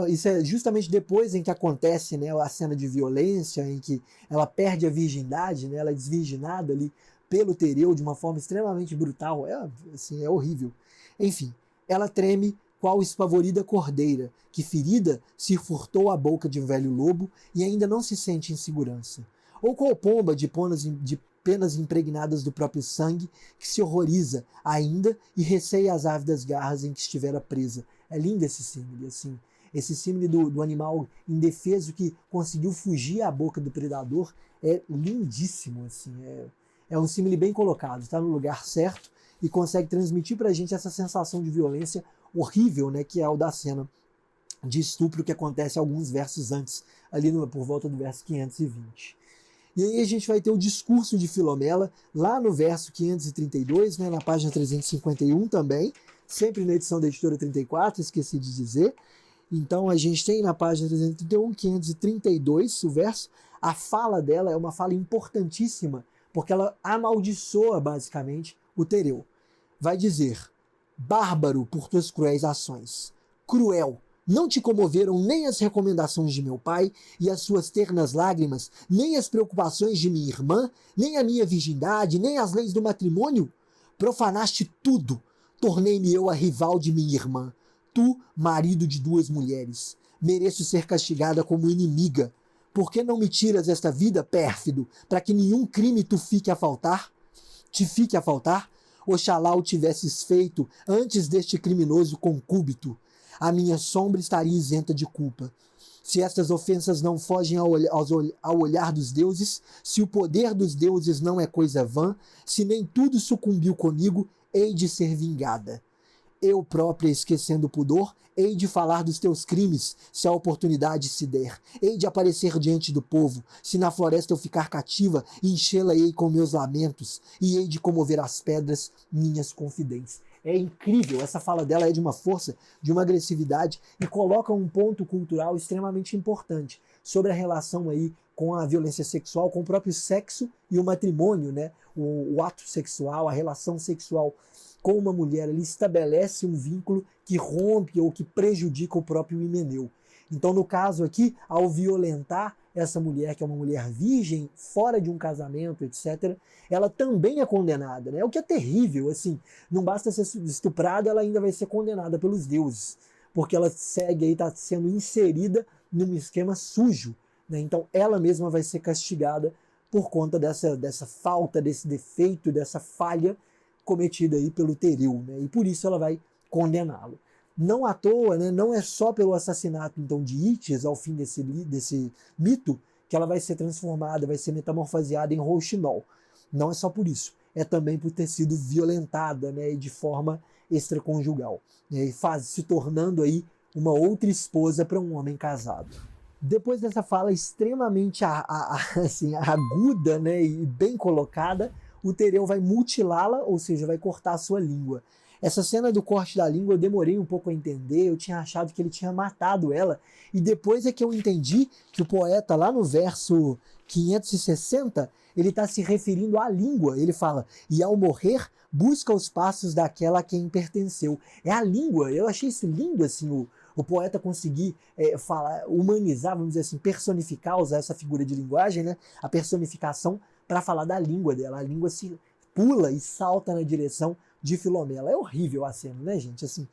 Speaker 1: Isso é justamente depois em que acontece, né, a cena de violência, em que ela perde a virgindade, né, ela é desvirginada ali pelo Tereu de uma forma extremamente brutal. É horrível. Enfim, ela treme qual espavorida cordeira, que ferida se furtou a boca de um velho lobo e ainda não se sente em segurança. Ou qual pomba de penas impregnadas do próprio sangue, que se horroriza ainda e receia as ávidas garras em que estivera presa. É lindo esse símile, assim. Esse símile do animal indefeso que conseguiu fugir à boca do predador é lindíssimo, assim. É um símile bem colocado, está no lugar certo e consegue transmitir para a gente essa sensação de violência horrível, né, que é o da cena de estupro que acontece alguns versos antes, ali por volta do verso 520. E aí a gente vai ter o discurso de Filomela, lá no verso 532, né, na página 351 também, sempre na edição da editora 34, esqueci de dizer. Então a gente tem na página 331, 532, o verso, a fala dela é uma fala importantíssima, porque ela amaldiçoa basicamente o Tereu. Vai dizer: bárbaro por tuas cruéis ações, cruel, não te comoveram nem as recomendações de meu pai e as suas ternas lágrimas, nem as preocupações de minha irmã, nem a minha virgindade, nem as leis do matrimônio? Profanaste tudo, tornei-me eu a rival de minha irmã. Tu, marido de duas mulheres, mereço ser castigada como inimiga. Por que não me tiras esta vida, pérfido, para que nenhum crime te fique a faltar? Oxalá o tivesses feito antes deste criminoso concúbito. A minha sombra estaria isenta de culpa. Se estas ofensas não fogem ao olhar dos deuses, se o poder dos deuses não é coisa vã, se nem tudo sucumbiu comigo, hei de ser vingada. Eu própria, esquecendo o pudor, hei de falar dos teus crimes, se a oportunidade se der. Hei de aparecer diante do povo, se na floresta eu ficar cativa, enchê-la-ei com meus lamentos, e hei de comover as pedras, minhas confidentes. É incrível, essa fala dela é de uma força, de uma agressividade, e coloca um ponto cultural extremamente importante sobre a relação aí com a violência sexual, com o próprio sexo e o matrimônio, né? O ato sexual, a relação sexual com uma mulher, ele estabelece um vínculo que rompe ou que prejudica o próprio Himeneu. Então, no caso aqui, ao violentar essa mulher, que é uma mulher virgem, fora de um casamento, etc., ela também é condenada, né? O que é terrível, assim, não basta ser estuprada, ela ainda vai ser condenada pelos deuses, porque ela segue aí, está sendo inserida num esquema sujo, né? Então, ela mesma vai ser castigada por conta dessa falta, desse defeito, dessa falha cometida aí pelo Tereu, né? E por isso ela vai condená-lo. Não à toa, né, não é só pelo assassinato então de Ítias ao fim desse mito que ela vai ser transformada, vai ser metamorfoseada em rouxinol. Não é só por isso, é também por ter sido violentada, né, de forma extraconjugal, né, se tornando aí uma outra esposa para um homem casado. Depois dessa fala extremamente assim, aguda, né, e bem colocada, o Tereu vai mutilá-la, ou seja, vai cortar a sua língua. Essa cena do corte da língua eu demorei um pouco a entender, eu tinha achado que ele tinha matado ela, e depois é que eu entendi que o poeta, lá no verso 560, ele está se referindo à língua. Ele fala, e ao morrer, busca os passos daquela a quem pertenceu. É a língua, eu achei isso lindo, assim, o poeta conseguir falar, humanizar, vamos dizer assim, personificar, usar essa figura de linguagem, né? A personificação para falar da língua dela. A língua se pula e salta na direção de Filomela. É horrível a cena, né, gente? Assim,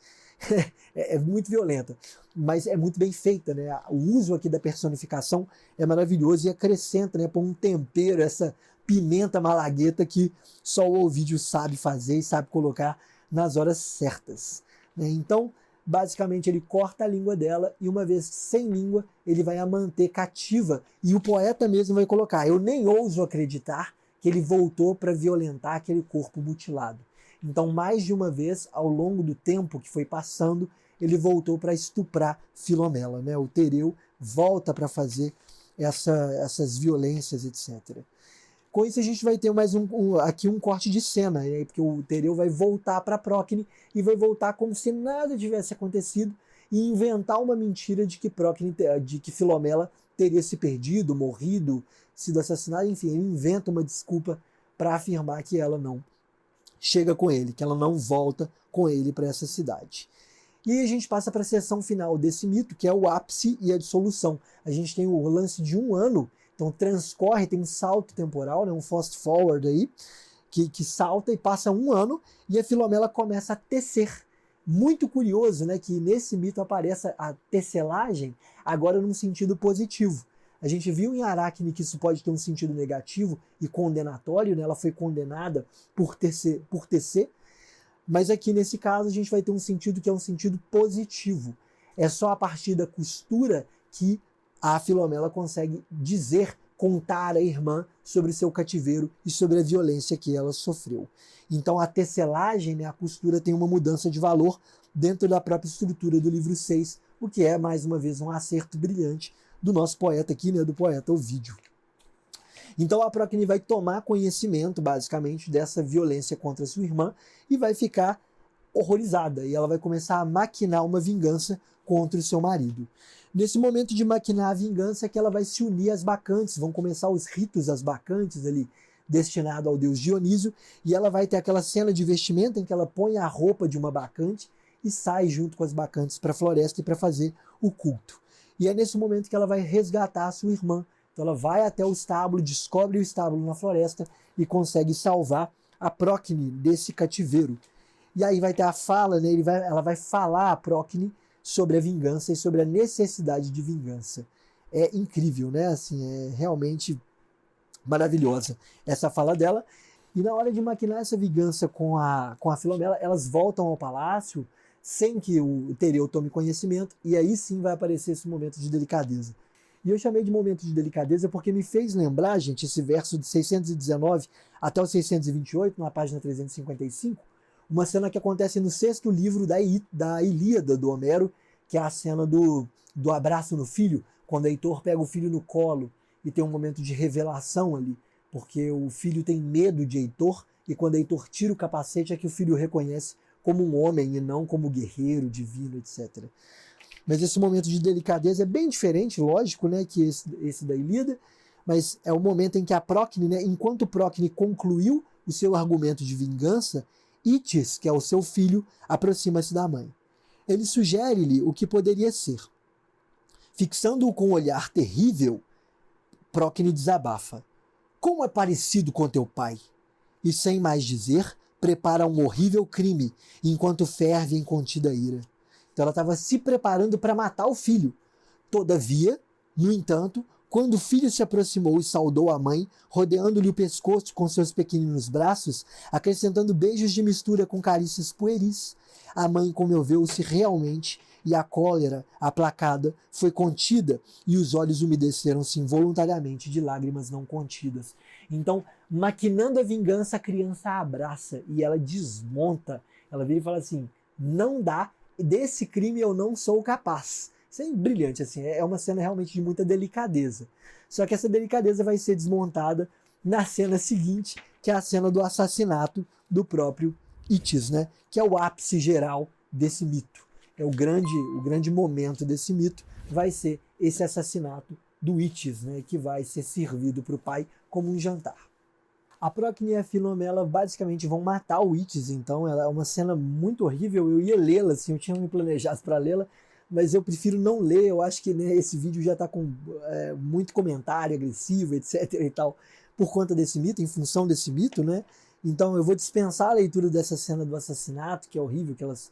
Speaker 1: é muito violenta, mas é muito bem feita, né? O uso aqui da personificação é maravilhoso e acrescenta, né, por um tempero, essa pimenta malagueta que só o Ovídio sabe fazer e sabe colocar nas horas certas, né? Então, basicamente, ele corta a língua dela e, uma vez sem língua, ele vai a manter cativa. E o poeta mesmo vai colocar, eu nem ouso acreditar que ele voltou para violentar aquele corpo mutilado. Então, mais de uma vez, ao longo do tempo que foi passando, ele voltou para estuprar Filomela, né? O Tereu volta para fazer essas violências, etc. Com isso, a gente vai ter mais aqui um corte de cena, né? Porque o Tereu vai voltar para Procne e vai voltar como se nada tivesse acontecido e inventar uma mentira de que Filomela teria se perdido, morrido, sido assassinada. Enfim, ele inventa uma desculpa para afirmar que ela não chega com ele, que ela não volta com ele para essa cidade. E aí a gente passa para a seção final desse mito, que é o ápice e a dissolução. A gente tem o lance de um ano, então transcorre, tem um salto temporal, né, um fast forward aí, que salta e passa um ano, e a Filomela começa a tecer. Muito curioso, né, que nesse mito apareça a tecelagem agora num sentido positivo. A gente viu em Aracne que isso pode ter um sentido negativo e condenatório, né? Ela foi condenada por tecer, mas aqui nesse caso a gente vai ter um sentido que é um sentido positivo. É só a partir da costura que a Filomela consegue contar à irmã sobre o seu cativeiro e sobre a violência que ela sofreu. Então a tecelagem, né, a costura, tem uma mudança de valor dentro da própria estrutura do livro 6, o que é, mais uma vez, um acerto brilhante do nosso poeta aqui, né, do poeta Ovídio. Então a Procne vai tomar conhecimento, basicamente, dessa violência contra sua irmã e vai ficar horrorizada. E ela vai começar a maquinar uma vingança contra o seu marido. Nesse momento de maquinar a vingança é que ela vai se unir às bacantes, vão começar os ritos às bacantes ali, destinado ao deus Dionísio, e ela vai ter aquela cena de vestimenta em que ela põe a roupa de uma bacante e sai junto com as bacantes para a floresta e para fazer o culto. E é nesse momento que ela vai resgatar a sua irmã. Então ela vai até o estábulo, descobre o estábulo na floresta e consegue salvar a Procne desse cativeiro. E aí vai ter a fala, né? Ela vai falar a Procne sobre a vingança e sobre a necessidade de vingança. É incrível, né? Assim, é realmente maravilhosa essa fala dela. E na hora de maquinar essa vingança com a Filomela, elas voltam ao palácio sem que o Tereu tome conhecimento, e aí sim vai aparecer esse momento de delicadeza. E eu chamei de momento de delicadeza porque me fez lembrar, gente, esse verso de 619 até o 628, na página 355, uma cena que acontece no 6º livro da Ilíada do Homero, que é a cena do abraço no filho, quando Heitor pega o filho no colo e tem um momento de revelação ali, porque o filho tem medo de Heitor, e quando Heitor tira o capacete é que o filho o reconhece como um homem e não como guerreiro, divino, etc. Mas esse momento de delicadeza é bem diferente, lógico, né, que esse da Ilíada, mas é o momento em que a Procne, né, enquanto Procne concluiu o seu argumento de vingança, Itis, que é o seu filho, aproxima-se da mãe. Ele sugere-lhe o que poderia ser. Fixando-o com um olhar terrível, Procne desabafa. Como é parecido com teu pai? E sem mais dizer, prepara um horrível crime, enquanto ferve em contida ira. Então ela estava se preparando para matar o filho. Todavia, no entanto, quando o filho se aproximou e saudou a mãe, rodeando-lhe o pescoço com seus pequeninos braços, acrescentando beijos de mistura com carícias pueris, a mãe comoveu-se realmente e a cólera, aplacada, foi contida e os olhos umedeceram-se involuntariamente de lágrimas não contidas. Então, maquinando a vingança, a criança a abraça e ela desmonta. Ela vira e fala assim, não dá, desse crime eu não sou capaz. Isso é brilhante, assim, é uma cena realmente de muita delicadeza. Só que essa delicadeza vai ser desmontada na cena seguinte, que é a cena do assassinato do próprio Itis, né? Que é o ápice geral desse mito. É o grande momento desse mito, vai ser esse assassinato do Itis, né? Que vai ser servido para o pai como um jantar. A Procne e a Filomela basicamente vão matar o Itis, então ela é uma cena muito horrível. Eu ia lê-la, assim, eu tinha me planejado para lê-la, mas eu prefiro não ler. Eu acho que, né, esse vídeo já está com muito comentário agressivo, etc. e tal, por conta desse mito, em função desse mito, né? Então eu vou dispensar a leitura dessa cena do assassinato, que é horrível, que elas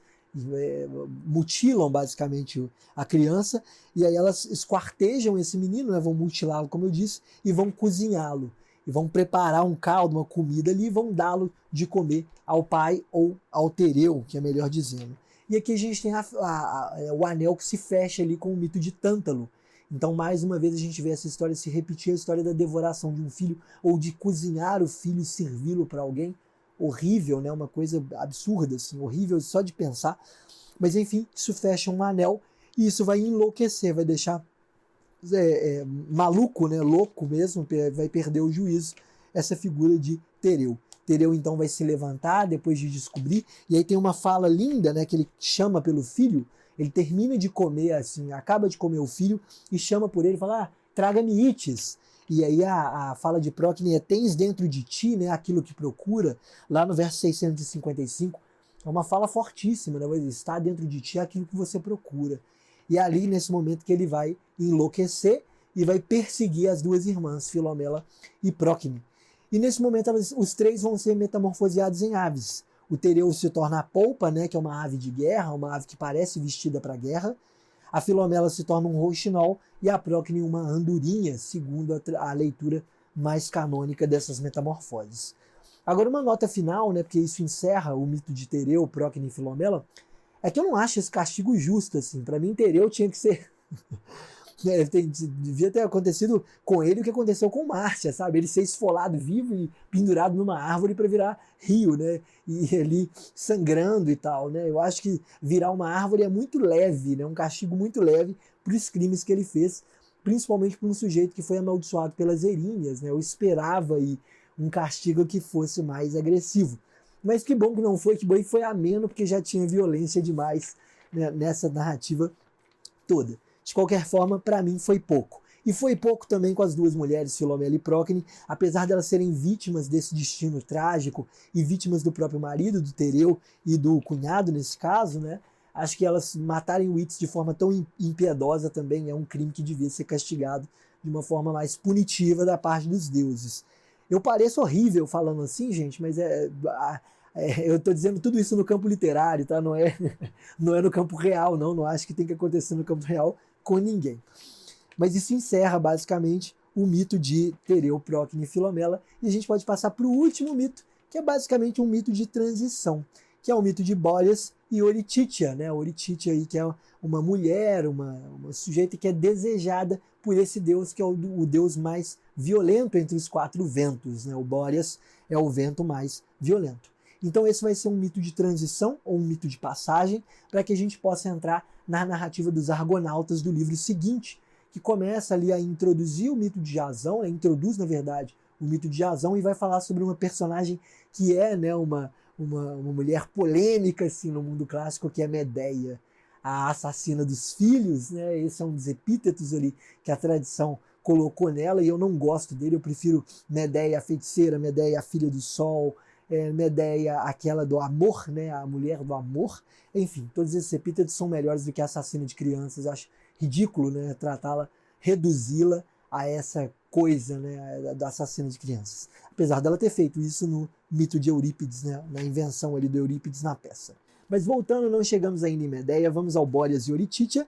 Speaker 1: mutilam basicamente a criança, e aí elas esquartejam esse menino, né, vão mutilá-lo, como eu disse, e vão cozinhá-lo. E vão preparar um caldo, uma comida ali, e vão dá-lo de comer ao pai ou ao Tereu, que é melhor dizendo. E aqui a gente tem o anel que se fecha ali com o mito de Tântalo. Então, mais uma vez, a gente vê essa história se repetir, a história da devoração de um filho, ou de cozinhar o filho e servi-lo para alguém. Horrível, né? Uma coisa absurda, assim, horrível só de pensar. Mas, enfim, isso fecha um anel e isso vai enlouquecer, vai deixar maluco, né? Louco mesmo, vai perder o juízo, essa figura de Tereu. Tereu então vai se levantar depois de descobrir, e aí tem uma fala linda, né, que ele chama pelo filho, ele termina de comer, assim, acaba de comer o filho, e chama por ele e fala, traga-me Itis. E aí a fala de Procne é, tens dentro de ti, né, aquilo que procura, lá no verso 655, é uma fala fortíssima, né, está dentro de ti aquilo que você procura. E é ali, nesse momento, que ele vai enlouquecer e vai perseguir as duas irmãs, Filomela e Procne. E nesse momento os três vão ser metamorfoseados em aves. O Tereu se torna a polpa, né, que é uma ave de guerra, uma ave que parece vestida para a guerra. A Filomela se torna um rouxinol e a Procne uma andorinha, segundo a leitura mais canônica dessas metamorfoses. Agora uma nota final, né, porque isso encerra o mito de Tereu, Procne e Filomela, é que eu não acho esse castigo justo, assim. Para mim, Tereu tinha que ser... devia ter acontecido com ele o que aconteceu com Márcia, sabe? Ele ser esfolado vivo e pendurado numa árvore para virar rio, né? E ali sangrando e tal, né? Eu acho que virar uma árvore é muito leve, né? Um castigo muito leve para os crimes que ele fez, principalmente para um sujeito que foi amaldiçoado pelas Erinhas, né? Eu esperava aí um castigo que fosse mais agressivo. Mas que bom que não foi, que bom que foi ameno, porque já tinha violência demais, né, nessa narrativa toda. De qualquer forma, para mim foi pouco. E foi pouco também com as duas mulheres, Filomela e Procne, apesar delas serem vítimas desse destino trágico e vítimas do próprio marido, do Tereu e do cunhado nesse caso, né? Acho que elas matarem o Itis de forma tão impiedosa também é um crime que devia ser castigado de uma forma mais punitiva da parte dos deuses. Eu pareço horrível falando assim, gente, mas eu estou dizendo tudo isso no campo literário, tá? Não é no campo real, não. Não acho que tem que acontecer no campo real com ninguém. Mas isso encerra, basicamente, o mito de Tereu, Procne e Filomela. E a gente pode passar para o último mito, que é basicamente um mito de transição, que é o mito de Bóreas e Orititia, né? Orititia aí, que é uma mulher, uma sujeita que é desejada por esse deus, que é o deus mais violento entre os quatro ventos, né? O Bóreas é o vento mais violento. Então esse vai ser um mito de transição, ou um mito de passagem, para que a gente possa entrar na narrativa dos Argonautas do livro seguinte, que começa ali a introduzir o mito de Jasão, introduz, na verdade, o mito de Jasão e vai falar sobre uma personagem que é, né, uma mulher polêmica assim, no mundo clássico, que é Medeia, a assassina dos filhos, né? Esse é um dos epítetos ali que a tradição colocou nela, e eu não gosto dele, eu prefiro Medeia a feiticeira, Medeia a filha do sol, Medeia, aquela do amor, né, a mulher do amor. Enfim, todos esses epítetos são melhores do que assassina de crianças. Eu acho ridículo, né, tratá-la, reduzi-la a essa coisa, né, da assassina de crianças. Apesar dela ter feito isso no mito de Eurípides, né, na invenção ali do Eurípides na peça. Mas voltando, não chegamos ainda em Medeia, vamos ao Bóreas e Orititia.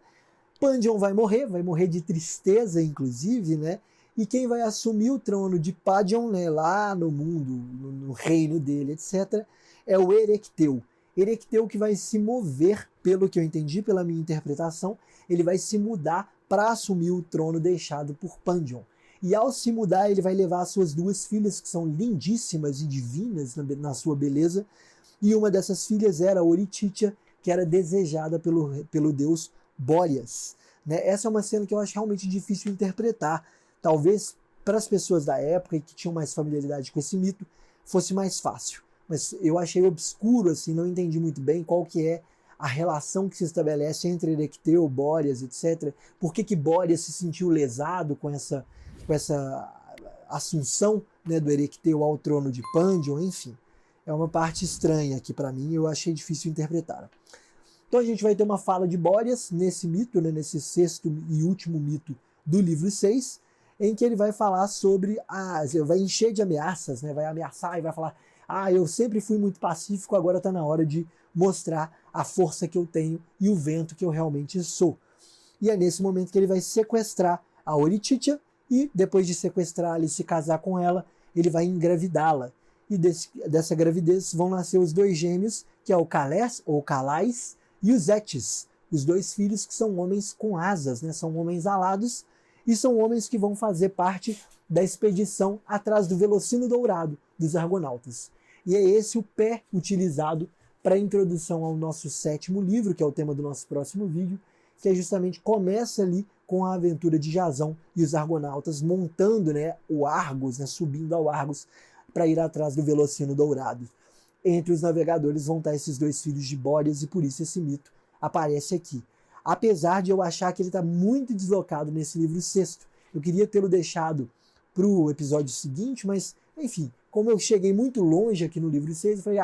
Speaker 1: Pandion vai morrer de tristeza, inclusive, né? E quem vai assumir o trono de Padion, né, lá no mundo, no reino dele, etc., é o Erecteu. Erecteu que vai se mover, pelo que eu entendi, pela minha interpretação, ele vai se mudar para assumir o trono deixado por Pandion. E ao se mudar, ele vai levar as suas duas filhas, que são lindíssimas e divinas na sua beleza, e uma dessas filhas era Orititia, que era desejada pelo deus Bóreas. Né? Essa é uma cena que eu acho realmente difícil de interpretar. Talvez para as pessoas da época e que tinham mais familiaridade com esse mito, fosse mais fácil. Mas eu achei obscuro, assim, não entendi muito bem qual que é a relação que se estabelece entre Erecteu, Bóreas, etc. Por que Bóreas se sentiu lesado com essa assunção, né, do Erecteu ao trono de Pandion, enfim. É uma parte estranha aqui para mim, eu achei difícil interpretar. Então a gente vai ter uma fala de Bóreas nesse mito, né, nesse sexto e último mito do livro 6, em que ele vai falar sobre, vai encher de ameaças, né, vai ameaçar e vai falar, eu sempre fui muito pacífico, agora está na hora de mostrar a força que eu tenho e o vento que eu realmente sou. E é nesse momento que ele vai sequestrar a Orititia e depois de sequestrá-la e se casar com ela, ele vai engravidá-la. E dessa gravidez vão nascer os dois gêmeos, que é o Calés, ou Calais, e os Etes, os dois filhos que são homens com asas, né? São homens alados, e são homens que vão fazer parte da expedição atrás do Velocino Dourado dos Argonautas. E é esse o pé utilizado para a introdução ao nosso sétimo livro, que é o tema do nosso próximo vídeo, que justamente começa ali com a aventura de Jasão e os Argonautas montando, né, o Argos, né, subindo ao Argos para ir atrás do Velocino Dourado. Entre os navegadores vão estar esses dois filhos de Bóreas e por isso esse mito aparece aqui. Apesar de eu achar que ele está muito deslocado nesse livro sexto. Eu queria tê-lo deixado para o episódio seguinte, mas, enfim, como eu cheguei muito longe aqui no livro 6, eu falei,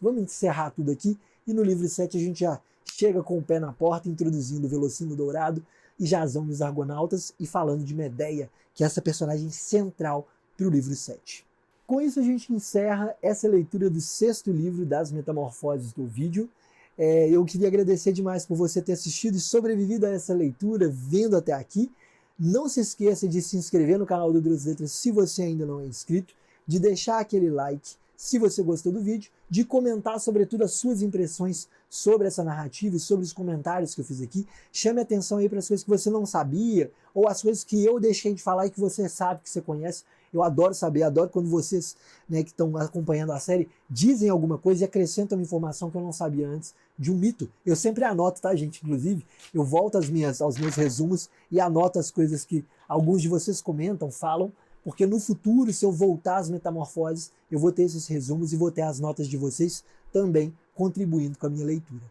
Speaker 1: vamos encerrar tudo aqui, e no livro 7 a gente já chega com o pé na porta, introduzindo o Velocino Dourado e Jasão e os Argonautas, e falando de Medeia, que é essa personagem central para o livro 7. Com isso a gente encerra essa leitura do sexto livro das Metamorfoses do Ovídio. Eu queria agradecer demais por você ter assistido e sobrevivido a essa leitura, vendo até aqui. Não se esqueça de se inscrever no canal do Duras Letras se você ainda não é inscrito, de deixar aquele like se você gostou do vídeo, de comentar sobretudo as suas impressões sobre essa narrativa e sobre os comentários que eu fiz aqui. Chame atenção aí para as coisas que você não sabia, ou as coisas que eu deixei de falar e que você sabe, que você conhece. Eu adoro saber, adoro quando vocês, né, que estão acompanhando a série, dizem alguma coisa e acrescentam uma informação que eu não sabia antes de um mito. Eu sempre anoto, tá, gente? Inclusive, eu volto aos meus resumos e anoto as coisas que alguns de vocês comentam, falam, porque no futuro, se eu voltar às Metamorfoses, eu vou ter esses resumos e vou ter as notas de vocês também contribuindo com a minha leitura.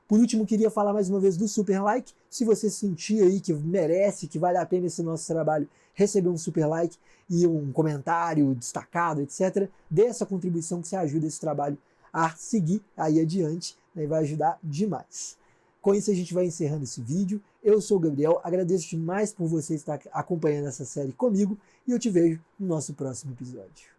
Speaker 1: Por último, queria falar mais uma vez do super like. Se você sentir aí que merece, que vale a pena esse nosso trabalho, receber um super like e um comentário destacado, etc., dê essa contribuição que você ajuda esse trabalho a seguir aí adiante, né, e vai ajudar demais. Com isso a gente vai encerrando esse vídeo. Eu sou o Gabriel, agradeço demais por você estar acompanhando essa série comigo e eu te vejo no nosso próximo episódio.